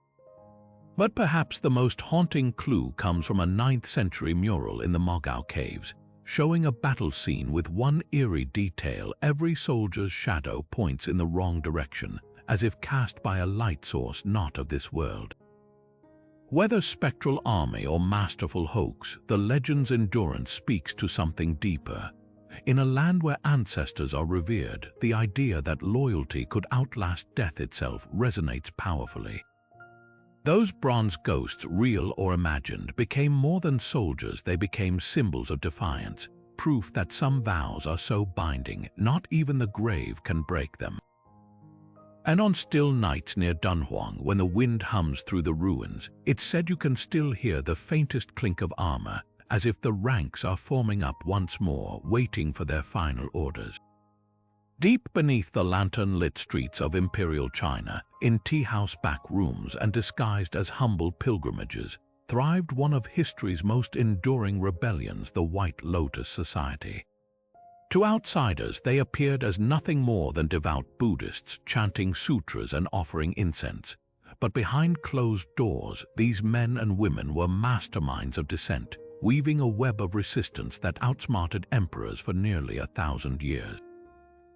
But perhaps the most haunting clue comes from a 9th century mural in the Mogao caves, showing a battle scene with one eerie detail: every soldier's shadow points in the wrong direction, as if cast by a light source not of this world. Whether spectral army or masterful hoax, the legend's endurance speaks to something deeper. In a land where ancestors are revered, the idea that loyalty could outlast death itself resonates powerfully. Those bronze ghosts, real or imagined, became more than soldiers. They became symbols of defiance, proof that some vows are so binding, not even the grave can break them. And on still nights near Dunhuang, when the wind hums through the ruins, it's said you can still hear the faintest clink of armor, as if the ranks are forming up once more, waiting for their final orders. Deep beneath the lantern-lit streets of imperial China, in tea-house back rooms and disguised as humble pilgrimages, thrived one of history's most enduring rebellions, the White Lotus Society. To outsiders, they appeared as nothing more than devout Buddhists chanting sutras and offering incense. But behind closed doors, these men and women were masterminds of dissent, weaving a web of resistance that outsmarted emperors for nearly 1,000 years.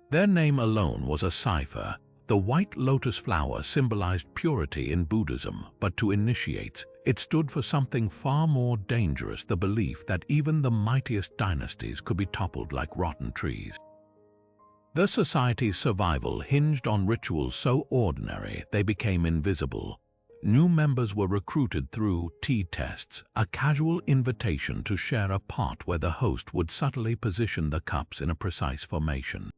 Their name alone was a cipher. The white lotus flower symbolized purity in Buddhism, but to initiates, it stood for something far more dangerous: the belief that even the mightiest dynasties could be toppled like rotten trees. The society's survival hinged on rituals so ordinary they became invisible. New members were recruited through tea tests, a casual invitation to share a pot where the host would subtly position the cups in a precise formation.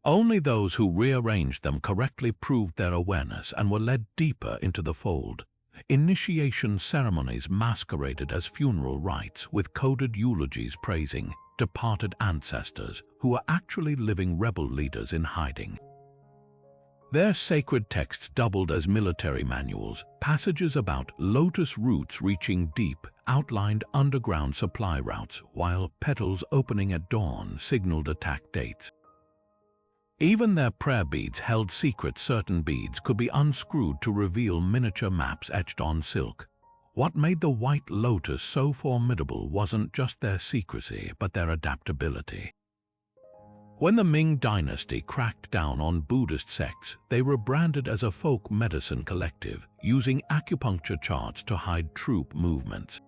Only those who rearranged them correctly proved their awareness and were led deeper into the fold. Initiation ceremonies masqueraded as funeral rites, with coded eulogies praising departed ancestors who were actually living rebel leaders in hiding. Their sacred texts doubled as military manuals. Passages about lotus roots reaching deep outlined underground supply routes, while petals opening at dawn signaled attack dates. Even their prayer beads held secrets. Certain beads could be unscrewed to reveal miniature maps etched on silk. What made the White Lotus so formidable wasn't just their secrecy, but their adaptability. When the Ming dynasty cracked down on Buddhist sects, they were branded as a folk medicine collective, using acupuncture charts to hide troop movements.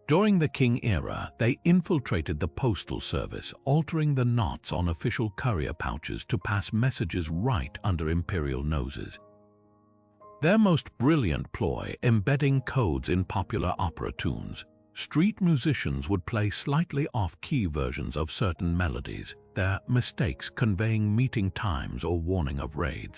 During the Qing era, they infiltrated the postal service, altering the knots on official courier pouches to pass messages right under imperial noses. Their most brilliant ploy, embedding codes in popular opera tunes. Street musicians would play slightly off-key versions of certain melodies, their mistakes conveying meeting times or warning of raids.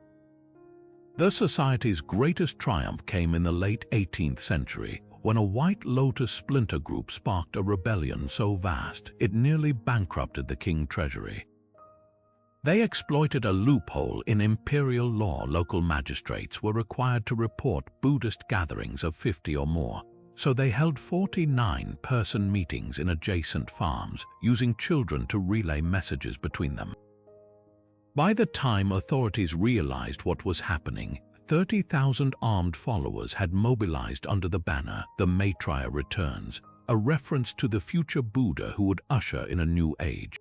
The society's greatest triumph came in the late 18th century, when a White Lotus splinter group sparked a rebellion so vast it nearly bankrupted the Qing treasury. They exploited a loophole in imperial law. Local magistrates were required to report Buddhist gatherings of 50 or more, so they held 49-person meetings in adjacent farms, using children to relay messages between them. By the time authorities realized what was happening, 30,000 armed followers had mobilized under the banner, "The Maitreya Returns," a reference to the future Buddha who would usher in a new age.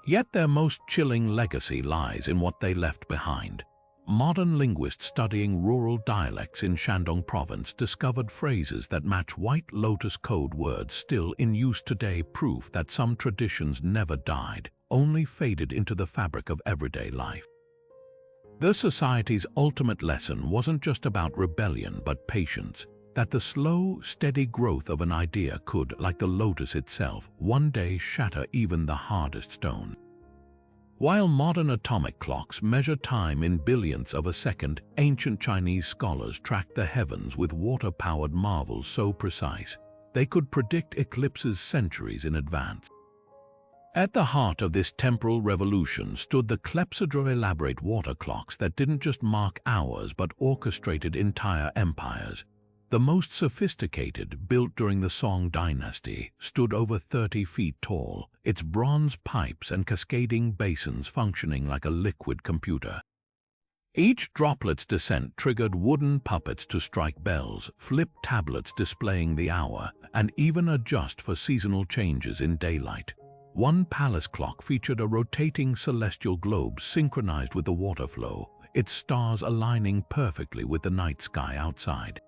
Yet their most chilling legacy lies in what they left behind. Modern linguists studying rural dialects in Shandong province discovered phrases that match White Lotus code words still in use today, proof that some traditions never died, only faded into the fabric of everyday life. The society's ultimate lesson wasn't just about rebellion but patience, that the slow, steady growth of an idea could, like the lotus itself, one day shatter even the hardest stone. While modern atomic clocks measure time in billionths of a second, ancient Chinese scholars tracked the heavens with water-powered marvels so precise they could predict eclipses centuries in advance. At the heart of this temporal revolution stood the clepsydra, elaborate water clocks that didn't just mark hours but orchestrated entire empires. The most sophisticated, built during the Song dynasty, stood over 30 feet tall, its bronze pipes and cascading basins functioning like a liquid computer. Each droplet's descent triggered wooden puppets to strike bells, flip tablets displaying the hour, and even adjust for seasonal changes in daylight. One palace clock featured a rotating celestial globe synchronized with the water flow, its stars aligning perfectly with the night sky outside.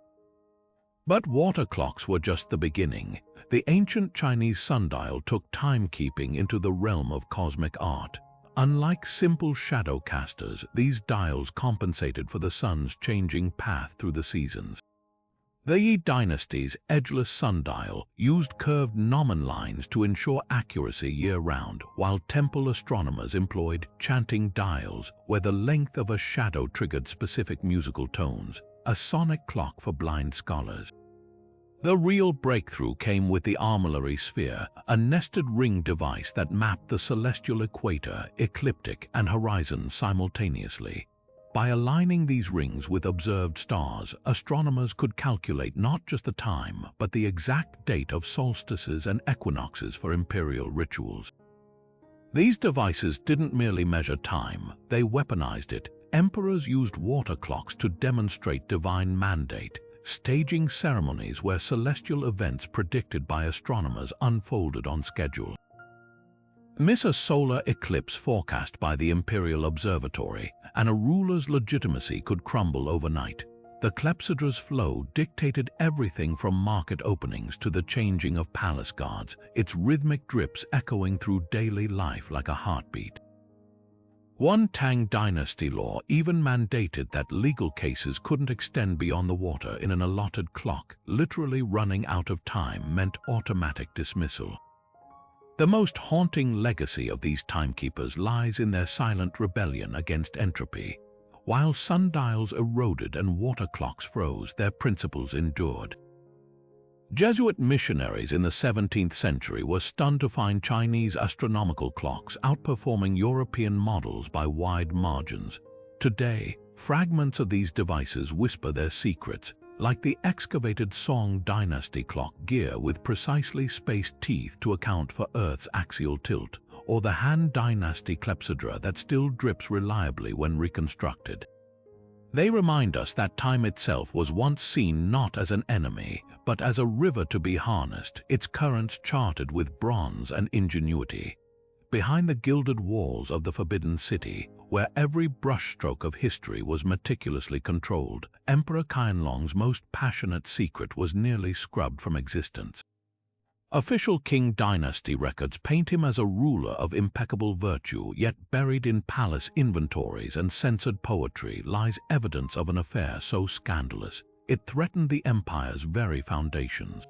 But water clocks were just the beginning. The ancient Chinese sundial took timekeeping into the realm of cosmic art. Unlike simple shadow casters, these dials compensated for the sun's changing path through the seasons. The Yi dynasty's edgeless sundial used curved gnomon lines to ensure accuracy year-round, while temple astronomers employed chanting dials where the length of a shadow triggered specific musical tones, a sonic clock for blind scholars. The real breakthrough came with the armillary sphere, a nested ring device that mapped the celestial equator, ecliptic, and horizon simultaneously. By aligning these rings with observed stars, astronomers could calculate not just the time, but the exact date of solstices and equinoxes for imperial rituals. These devices didn't merely measure time, they weaponized it. Emperors used water clocks to demonstrate divine mandate, staging ceremonies where celestial events predicted by astronomers unfolded on schedule. Miss a solar eclipse forecast by the Imperial Observatory, and a ruler's legitimacy could crumble overnight. The clepsydra's flow dictated everything from market openings to the changing of palace guards, its rhythmic drips echoing through daily life like a heartbeat. One Tang dynasty law even mandated that legal cases couldn't extend beyond the water in an allotted clock. Literally running out of time meant automatic dismissal. The most haunting legacy of these timekeepers lies in their silent rebellion against entropy. While sundials eroded and water clocks froze, their principles endured. Jesuit missionaries in the 17th century were stunned to find Chinese astronomical clocks outperforming European models by wide margins. Today, fragments of these devices whisper their secrets, like the excavated Song dynasty clock gear with precisely spaced teeth to account for Earth's axial tilt, or the Han dynasty clepsydra that still drips reliably when reconstructed. They remind us that time itself was once seen not as an enemy, but as a river to be harnessed, its currents charted with bronze and ingenuity. Behind the gilded walls of the Forbidden City, where every brushstroke of history was meticulously controlled, Emperor Qianlong's most passionate secret was nearly scrubbed from existence. Official Qing dynasty records paint him as a ruler of impeccable virtue, yet buried in palace inventories and censored poetry lies evidence of an affair so scandalous it threatened the empire's very foundations.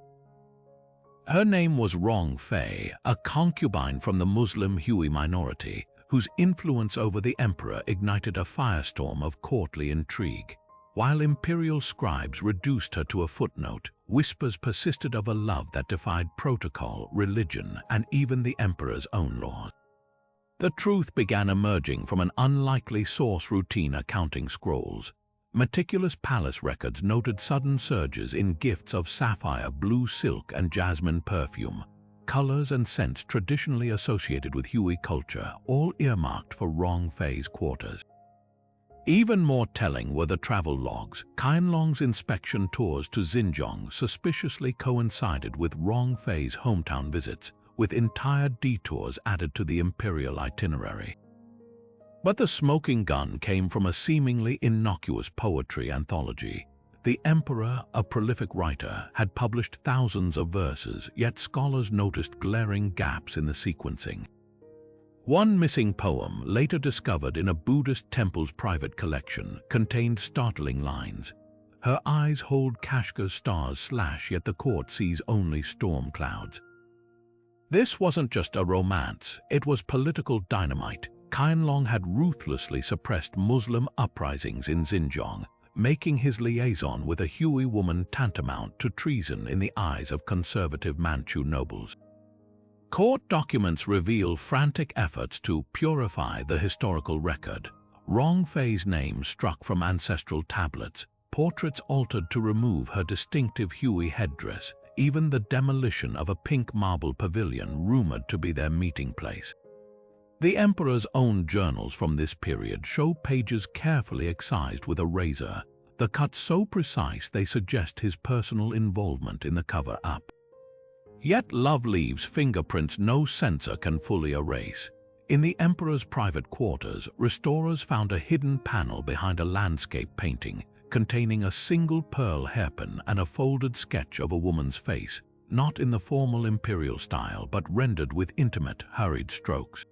Her name was Rong Fei, a concubine from the Muslim Hui minority, whose influence over the emperor ignited a firestorm of courtly intrigue. While imperial scribes reduced her to a footnote, whispers persisted of a love that defied protocol, religion, and even the emperor's own laws. The truth began emerging from an unlikely source: routine accounting scrolls. Meticulous palace records noted sudden surges in gifts of sapphire blue silk and jasmine perfume, colors and scents traditionally associated with Hui culture, all earmarked for Rong Fei's quarters. Even more telling were the travel logs. Qianlong's inspection tours to Xinjiang suspiciously coincided with Rong Fei's hometown visits, with entire detours added to the imperial itinerary. But the smoking gun came from a seemingly innocuous poetry anthology. The emperor, a prolific writer, had published thousands of verses, yet scholars noticed glaring gaps in the sequencing. One missing poem, later discovered in a Buddhist temple's private collection, contained startling lines. Her eyes hold Kashgar's stars slash, yet the court sees only storm clouds. This wasn't just a romance, it was political dynamite. Qianlong had ruthlessly suppressed Muslim uprisings in Xinjiang, making his liaison with a Hui woman tantamount to treason in the eyes of conservative Manchu nobles. Court documents reveal frantic efforts to purify the historical record. Rong Fei's name struck from ancestral tablets, portraits altered to remove her distinctive huey headdress, even the demolition of a pink marble pavilion rumored to be their meeting place. The emperor's own journals from this period show pages carefully excised with a razor, the cuts so precise they suggest his personal involvement in the cover-up. Yet love leaves fingerprints no censor can fully erase. In the emperor's private quarters, restorers found a hidden panel behind a landscape painting containing a single pearl hairpin and a folded sketch of a woman's face, not in the formal imperial style but rendered with intimate, hurried strokes.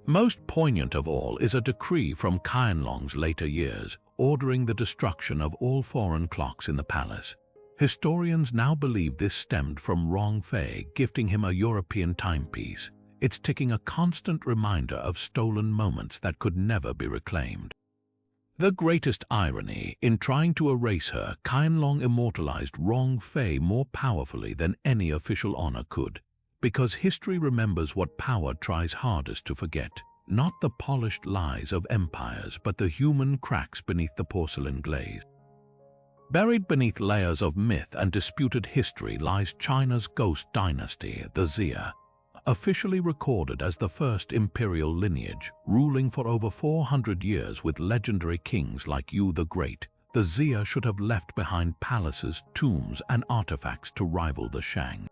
Most poignant of all is a decree from Qianlong's later years, ordering the destruction of all foreign clocks in the palace. Historians now believe this stemmed from Rong Fei gifting him a European timepiece, its ticking a constant reminder of stolen moments that could never be reclaimed. The greatest irony, in trying to erase her, Qianlong immortalized Rong Fei more powerfully than any official honor could, because history remembers what power tries hardest to forget, not the polished lies of empires but the human cracks beneath the porcelain glaze. Buried beneath layers of myth and disputed history lies China's ghost dynasty, the Xia. Officially recorded as the first imperial lineage, ruling for over 400 years with legendary kings like Yu the Great, the Xia should have left behind palaces, tombs, and artifacts to rival the Shang.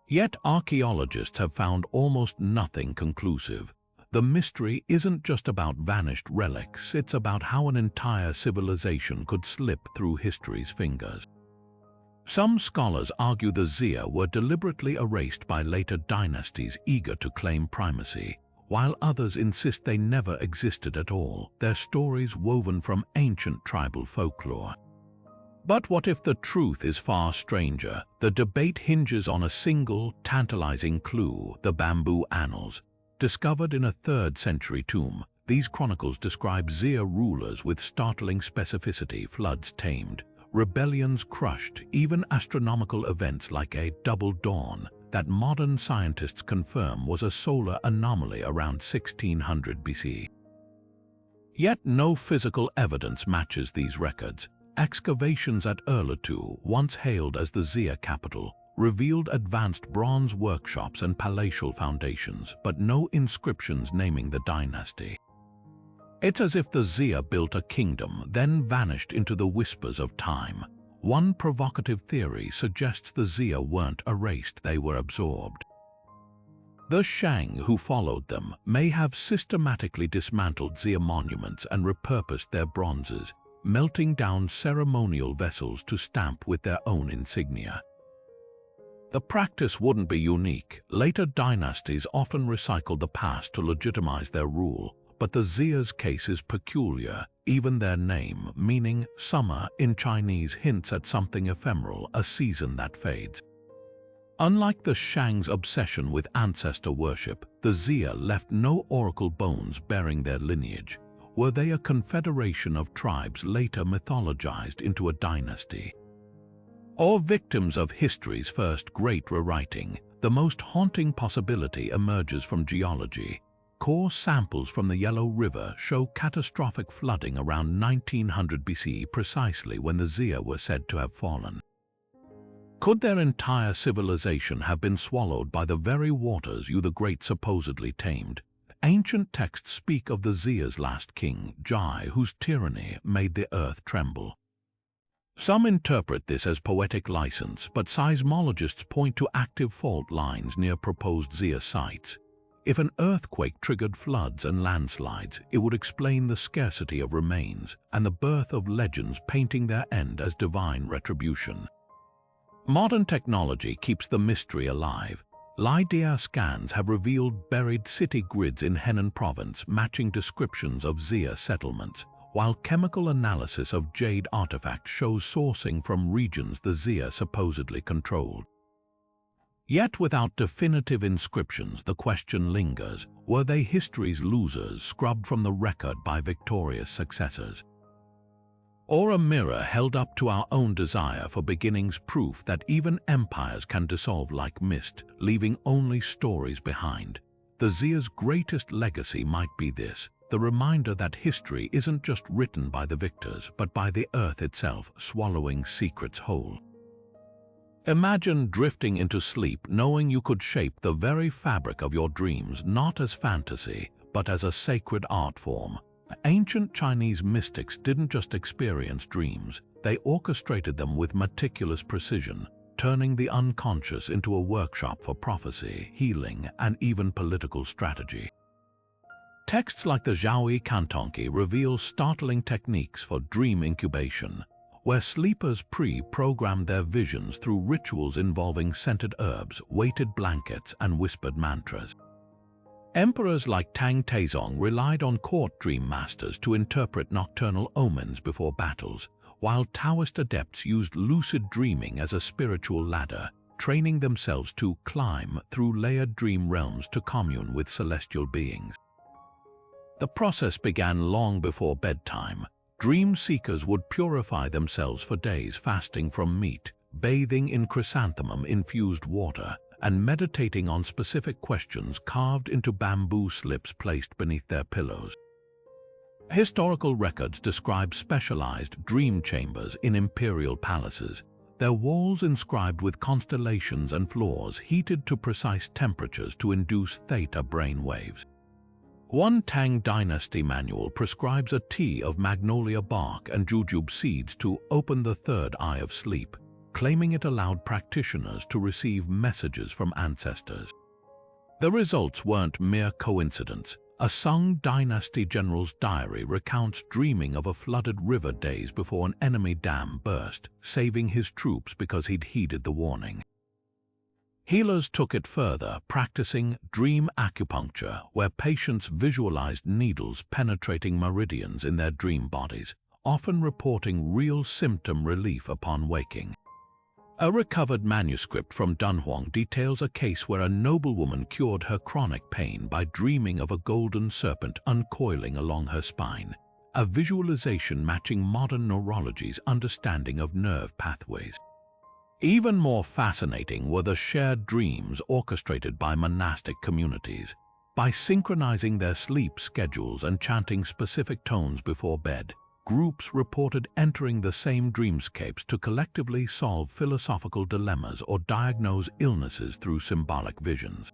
Yet archaeologists have found almost nothing conclusive. The mystery isn't just about vanished relics, it's about how an entire civilization could slip through history's fingers. Some scholars argue the Xia were deliberately erased by later dynasties eager to claim primacy, while others insist they never existed at all, their stories woven from ancient tribal folklore. But what if the truth is far stranger? The debate hinges on a single, tantalizing clue, the bamboo annals. Discovered in a 3rd century tomb, these chronicles describe Xia rulers with startling specificity: floods tamed, rebellions crushed, even astronomical events like a double dawn that modern scientists confirm was a solar anomaly around 1600 BC. Yet no physical evidence matches these records. Excavations at Erletu, once hailed as the Xia capital, revealed advanced bronze workshops and palatial foundations, but no inscriptions naming the dynasty. It's as if the Xia built a kingdom, then vanished into the whispers of time. One provocative theory suggests the Xia weren't erased, they were absorbed. The Shang, who followed them, may have systematically dismantled Xia monuments and repurposed their bronzes, melting down ceremonial vessels to stamp with their own insignia. The practice wouldn't be unique. Later dynasties often recycled the past to legitimize their rule, but the Xia's case is peculiar. Even their name, meaning summer in Chinese, hints at something ephemeral, a season that fades. Unlike the Shang's obsession with ancestor worship, the Xia left no oracle bones bearing their lineage. Were they a confederation of tribes later mythologized into a dynasty? Or victims of history's first great rewriting? The most haunting possibility emerges from geology. Core samples from the Yellow River show catastrophic flooding around 1900 BC, precisely when the Xia were said to have fallen. Could their entire civilization have been swallowed by the very waters Yu the Great supposedly tamed? Ancient texts speak of the Xia's last king, Jai, whose tyranny made the earth tremble. Some interpret this as poetic license, but seismologists point to active fault lines near proposed Xia sites. If an earthquake triggered floods and landslides, it would explain the scarcity of remains and the birth of legends painting their end as divine retribution. Modern technology keeps the mystery alive. LiDAR scans have revealed buried city grids in Henan province matching descriptions of Xia settlements, while chemical analysis of jade artifacts shows sourcing from regions the Xia supposedly controlled. Yet without definitive inscriptions, the question lingers: were they history's losers scrubbed from the record by victorious successors? Or a mirror held up to our own desire for beginnings, proof that even empires can dissolve like mist, leaving only stories behind? The Xia's greatest legacy might be this: the reminder that history isn't just written by the victors, but by the earth itself, swallowing secrets whole. Imagine drifting into sleep knowing you could shape the very fabric of your dreams not as fantasy, but as a sacred art form. Ancient Chinese mystics didn't just experience dreams, they orchestrated them with meticulous precision, turning the unconscious into a workshop for prophecy, healing, and even political strategy. Texts like the Zhaoyi Kantonki reveal startling techniques for dream incubation, where sleepers pre-programmed their visions through rituals involving scented herbs, weighted blankets, and whispered mantras. Emperors like Tang Taizong relied on court dream masters to interpret nocturnal omens before battles, while Taoist adepts used lucid dreaming as a spiritual ladder, training themselves to climb through layered dream realms to commune with celestial beings. The process began long before bedtime. Dream seekers would purify themselves for days, fasting from meat, bathing in chrysanthemum-infused water, and meditating on specific questions carved into bamboo slips placed beneath their pillows. Historical records describe specialized dream chambers in imperial palaces, their walls inscribed with constellations and floors heated to precise temperatures to induce theta brain waves. One Tang Dynasty manual prescribes a tea of magnolia bark and jujube seeds to open the third eye of sleep, claiming it allowed practitioners to receive messages from ancestors. The results weren't mere coincidence. A Sung Dynasty general's diary recounts dreaming of a flooded river days before an enemy dam burst, saving his troops because he'd heeded the warning. Healers took it further, practicing dream acupuncture, where patients visualized needles penetrating meridians in their dream bodies, often reporting real symptom relief upon waking. A recovered manuscript from Dunhuang details a case where a noblewoman cured her chronic pain by dreaming of a golden serpent uncoiling along her spine, a visualization matching modern neurology's understanding of nerve pathways. Even more fascinating were the shared dreams orchestrated by monastic communities. By synchronizing their sleep schedules and chanting specific tones before bed, groups reported entering the same dreamscapes to collectively solve philosophical dilemmas or diagnose illnesses through symbolic visions.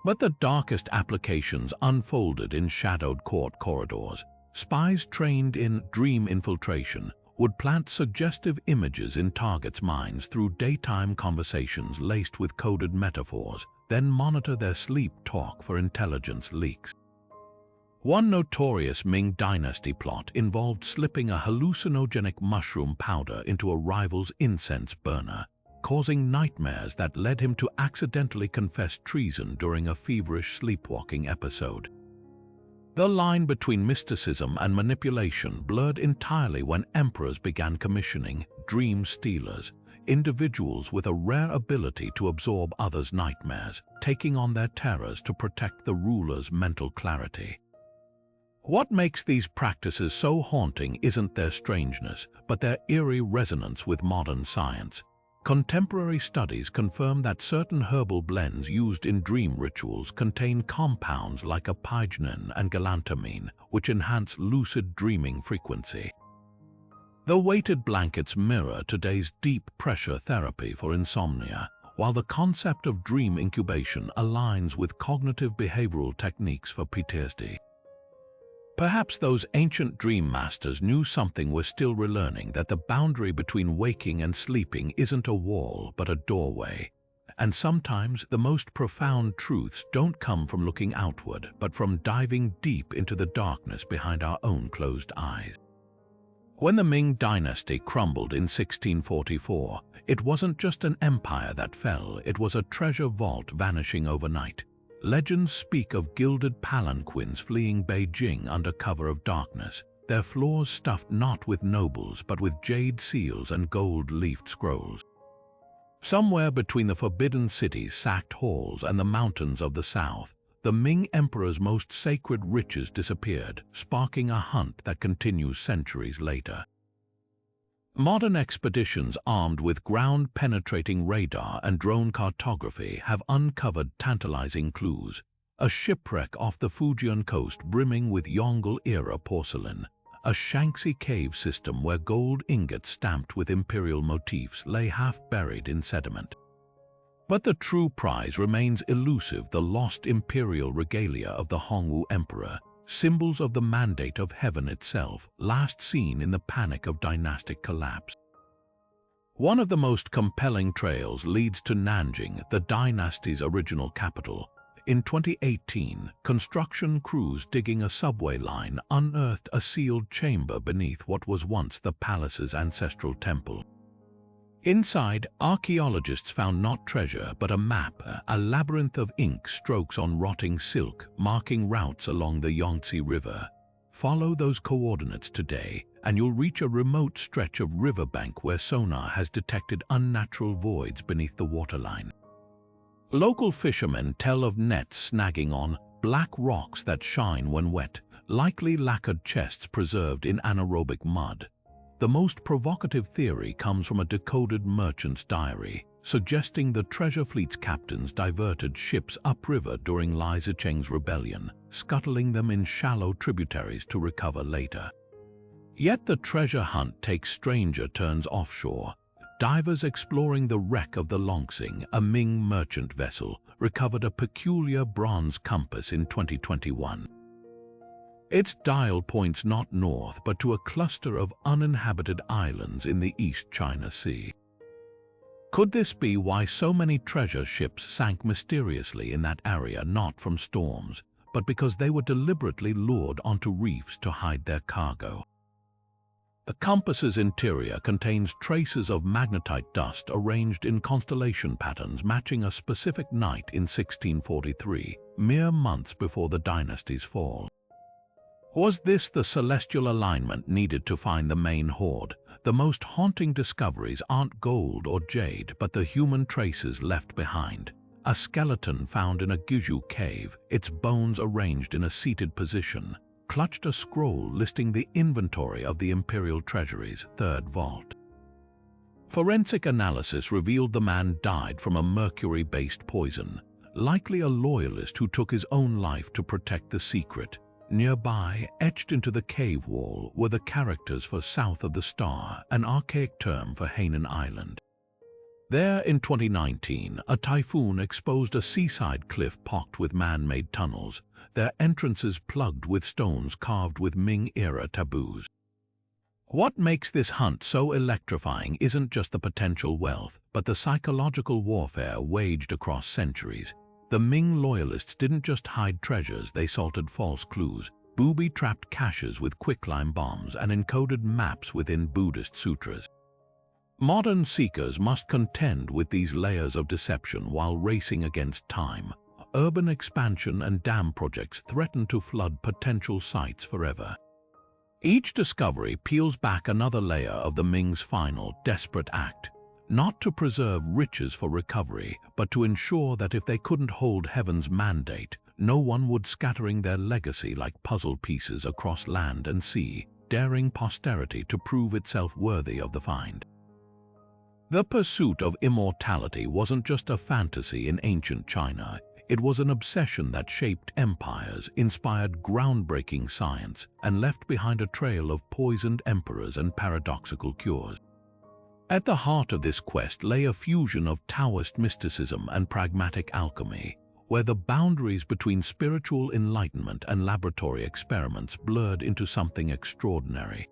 But the darkest applications unfolded in shadowed court corridors. Spies trained in dream infiltration would plant suggestive images in targets' minds through daytime conversations laced with coded metaphors, then monitor their sleep talk for intelligence leaks. One notorious Ming Dynasty plot involved slipping a hallucinogenic mushroom powder into a rival's incense burner, causing nightmares that led him to accidentally confess treason during a feverish sleepwalking episode. The line between mysticism and manipulation blurred entirely when emperors began commissioning dream stealers, individuals with a rare ability to absorb others' nightmares, taking on their terrors to protect the ruler's mental clarity. What makes these practices so haunting isn't their strangeness, but their eerie resonance with modern science. Contemporary studies confirm that certain herbal blends used in dream rituals contain compounds like apigenin and galantamine, which enhance lucid dreaming frequency. The weighted blankets mirror today's deep pressure therapy for insomnia, while the concept of dream incubation aligns with cognitive behavioral techniques for PTSD. Perhaps those ancient dream masters knew something we're still relearning, that the boundary between waking and sleeping isn't a wall but a doorway. And sometimes the most profound truths don't come from looking outward, but from diving deep into the darkness behind our own closed eyes. When the Ming Dynasty crumbled in 1644, it wasn't just an empire that fell, it was a treasure vault vanishing overnight. Legends speak of gilded palanquins fleeing Beijing under cover of darkness, their floors stuffed not with nobles but with jade seals and gold-leafed scrolls. Somewhere between the Forbidden City's sacked halls and the mountains of the south, the Ming Emperor's most sacred riches disappeared, sparking a hunt that continues centuries later. Modern expeditions armed with ground-penetrating radar and drone cartography have uncovered tantalizing clues. a shipwreck off the Fujian coast brimming with Yongle-era porcelain, a Shaanxi cave system where gold ingots stamped with imperial motifs lay half-buried in sediment. But the true prize remains elusive: the lost imperial regalia of the Hongwu emperor, symbols of the mandate of heaven itself, last seen in the panic of dynastic collapse. One of the most compelling trails leads to Nanjing, the dynasty's original capital. In 2018, construction crews digging a subway line unearthed a sealed chamber beneath what was once the palace's ancestral temple. Inside, archaeologists found not treasure but a map, a labyrinth of ink strokes on rotting silk, marking routes along the Yangtze River. Follow those coordinates today, and you'll reach a remote stretch of riverbank where sonar has detected unnatural voids beneath the waterline. Local fishermen tell of nets snagging on black rocks that shine when wet, likely lacquered chests preserved in anaerobic mud. The most provocative theory comes from a decoded merchant's diary, suggesting the treasure fleet's captains diverted ships upriver during Lai Zicheng's rebellion, scuttling them in shallow tributaries to recover later. Yet the treasure hunt takes stranger turns offshore. Divers exploring the wreck of the Longxing, a Ming merchant vessel, recovered a peculiar bronze compass in 2021. Its dial points not north but to a cluster of uninhabited islands in the East China Sea. Could this be why so many treasure ships sank mysteriously in that area, not from storms, but because they were deliberately lured onto reefs to hide their cargo? The compass's interior contains traces of magnetite dust arranged in constellation patterns matching a specific night in 1643, mere months before the dynasty's fall. Was this the celestial alignment needed to find the main hoard? The most haunting discoveries aren't gold or jade, but the human traces left behind. A skeleton found in a Guizhou cave, its bones arranged in a seated position, clutched a scroll listing the inventory of the imperial treasury's third vault. Forensic analysis revealed the man died from a mercury-based poison, likely a loyalist who took his own life to protect the secret. Nearby, etched into the cave wall, were the characters for South of the Star, an archaic term for Hainan Island. There, in 2019, a typhoon exposed a seaside cliff pocked with man-made tunnels, their entrances plugged with stones carved with Ming-era taboos. What makes this hunt so electrifying isn't just the potential wealth, but the psychological warfare waged across centuries. The Ming loyalists didn't just hide treasures, they salted false clues, booby-trapped caches with quicklime bombs, and encoded maps within Buddhist sutras. Modern seekers must contend with these layers of deception while racing against time. Urban expansion and dam projects threaten to flood potential sites forever. Each discovery peels back another layer of the Ming's final, desperate act. Not to preserve riches for recovery, but to ensure that if they couldn't hold heaven's mandate, no one would scattering their legacy like puzzle pieces across land and sea, daring posterity to prove itself worthy of the find. The pursuit of immortality wasn't just a fantasy in ancient China. It was an obsession that shaped empires, inspired groundbreaking science, and left behind a trail of poisoned emperors and paradoxical cures. At the heart of this quest lay a fusion of Taoist mysticism and pragmatic alchemy, where the boundaries between spiritual enlightenment and laboratory experiments blurred into something extraordinary.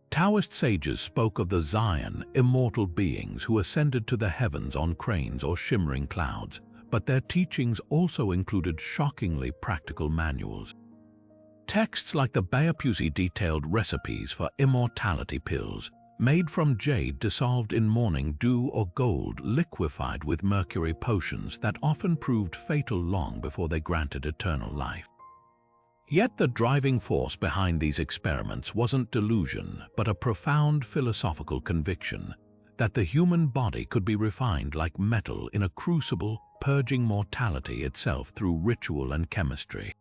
Taoist sages spoke of the Zion, immortal beings who ascended to the heavens on cranes or shimmering clouds, but their teachings also included shockingly practical manuals. Texts like the Baopuzi detailed recipes for immortality pills, made from jade dissolved in morning dew or gold liquefied with mercury potions that often proved fatal long before they granted eternal life. Yet the driving force behind these experiments wasn't delusion, but a profound philosophical conviction that the human body could be refined like metal in a crucible, purging mortality itself through ritual and chemistry.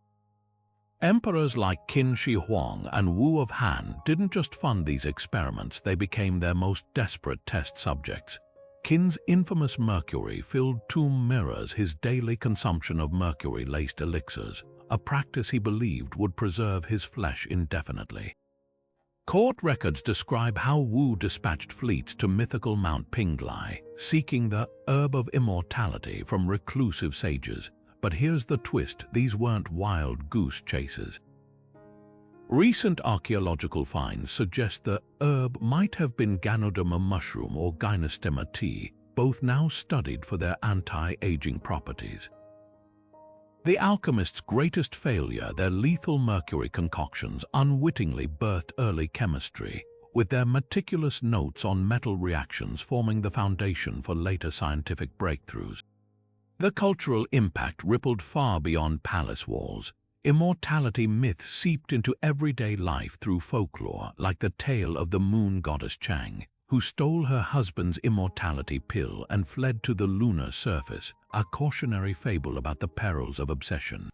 Emperors like Qin Shi Huang and Wu of Han didn't just fund these experiments, they became their most desperate test subjects. Qin's infamous mercury-filled tomb mirrors his daily consumption of mercury-laced elixirs, a practice he believed would preserve his flesh indefinitely. Court records describe how Wu dispatched fleets to mythical Mount Pinglai, seeking the herb of immortality from reclusive sages. But here's the twist: these weren't wild goose chases. Recent archaeological finds suggest the herb might have been Ganoderma mushroom or Gynostema tea, both now studied for their anti-aging properties. The alchemists' greatest failure, their lethal mercury concoctions, unwittingly birthed early chemistry, with their meticulous notes on metal reactions forming the foundation for later scientific breakthroughs. The cultural impact rippled far beyond palace walls. Immortality myths seeped into everyday life through folklore, like the tale of the moon goddess Chang, who stole her husband's immortality pill and fled to the lunar surface, a cautionary fable about the perils of obsession.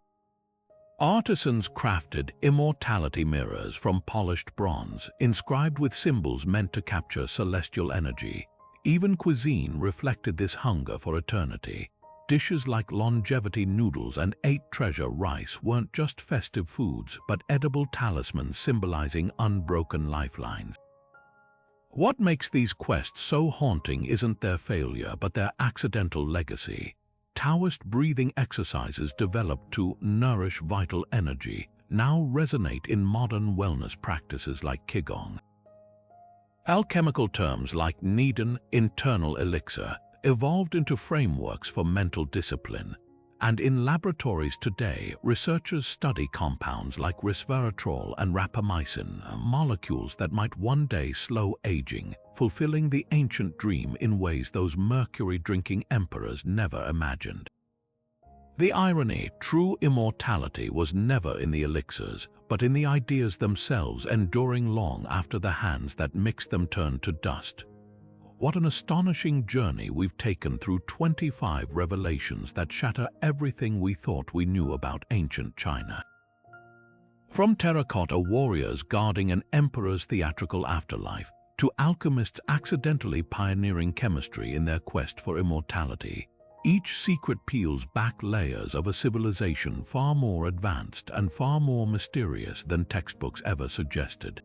Artisans crafted immortality mirrors from polished bronze, inscribed with symbols meant to capture celestial energy. Even cuisine reflected this hunger for eternity. Dishes like longevity noodles and eight-treasure rice weren't just festive foods, but edible talismans symbolizing unbroken lifelines. What makes these quests so haunting isn't their failure, but their accidental legacy. Taoist breathing exercises developed to nourish vital energy now resonate in modern wellness practices like Qigong. Alchemical terms like Niden, internal elixir, evolved into frameworks for mental discipline, and in laboratories today, researchers study compounds like resveratrol and rapamycin, molecules that might one day slow aging, fulfilling the ancient dream in ways those mercury-drinking emperors never imagined. The irony: true immortality was never in the elixirs, but in the ideas themselves, enduring long after the hands that mixed them turned to dust. What an astonishing journey we've taken through 25 revelations that shatter everything we thought we knew about ancient China. From terracotta warriors guarding an emperor's theatrical afterlife, to alchemists accidentally pioneering chemistry in their quest for immortality, each secret peels back layers of a civilization far more advanced and far more mysterious than textbooks ever suggested.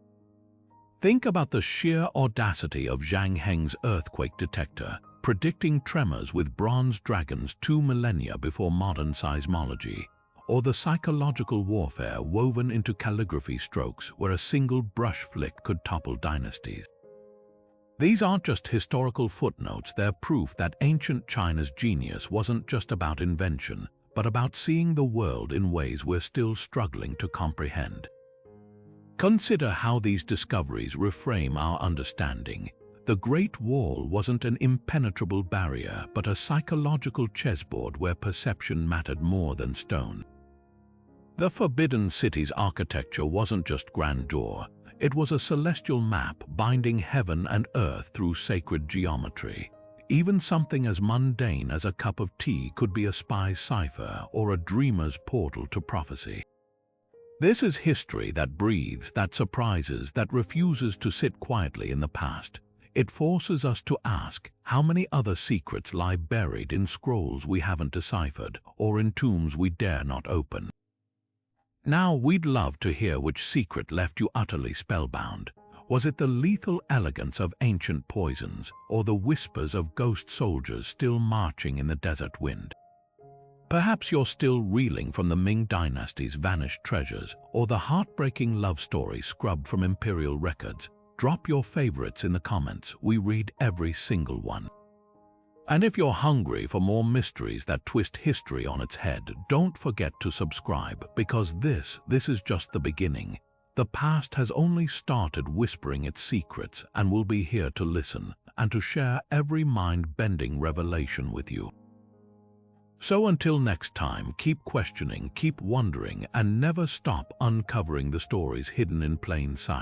Think about the sheer audacity of Zhang Heng's earthquake detector, predicting tremors with bronze dragons 2 millennia before modern seismology, or the psychological warfare woven into calligraphy strokes where a single brush flick could topple dynasties. These aren't just historical footnotes, they're proof that ancient China's genius wasn't just about invention, but about seeing the world in ways we're still struggling to comprehend. Consider how these discoveries reframe our understanding. The Great Wall wasn't an impenetrable barrier, but a psychological chessboard where perception mattered more than stone. The Forbidden City's architecture wasn't just grandeur, it was a celestial map binding heaven and earth through sacred geometry. Even something as mundane as a cup of tea could be a spy's cipher or a dreamer's portal to prophecy. This is history that breathes, that surprises, that refuses to sit quietly in the past. It forces us to ask, how many other secrets lie buried in scrolls we haven't deciphered, or in tombs we dare not open? Now, we'd love to hear which secret left you utterly spellbound. Was it the lethal elegance of ancient poisons, or the whispers of ghost soldiers still marching in the desert wind? Perhaps you're still reeling from the Ming Dynasty's vanished treasures, or the heartbreaking love story scrubbed from imperial records. Drop your favorites in the comments, we read every single one. And if you're hungry for more mysteries that twist history on its head, don't forget to subscribe, because this is just the beginning. The past has only started whispering its secrets, and we'll be here to listen and to share every mind-bending revelation with you. So until next time, keep questioning, keep wondering, and never stop uncovering the stories hidden in plain sight.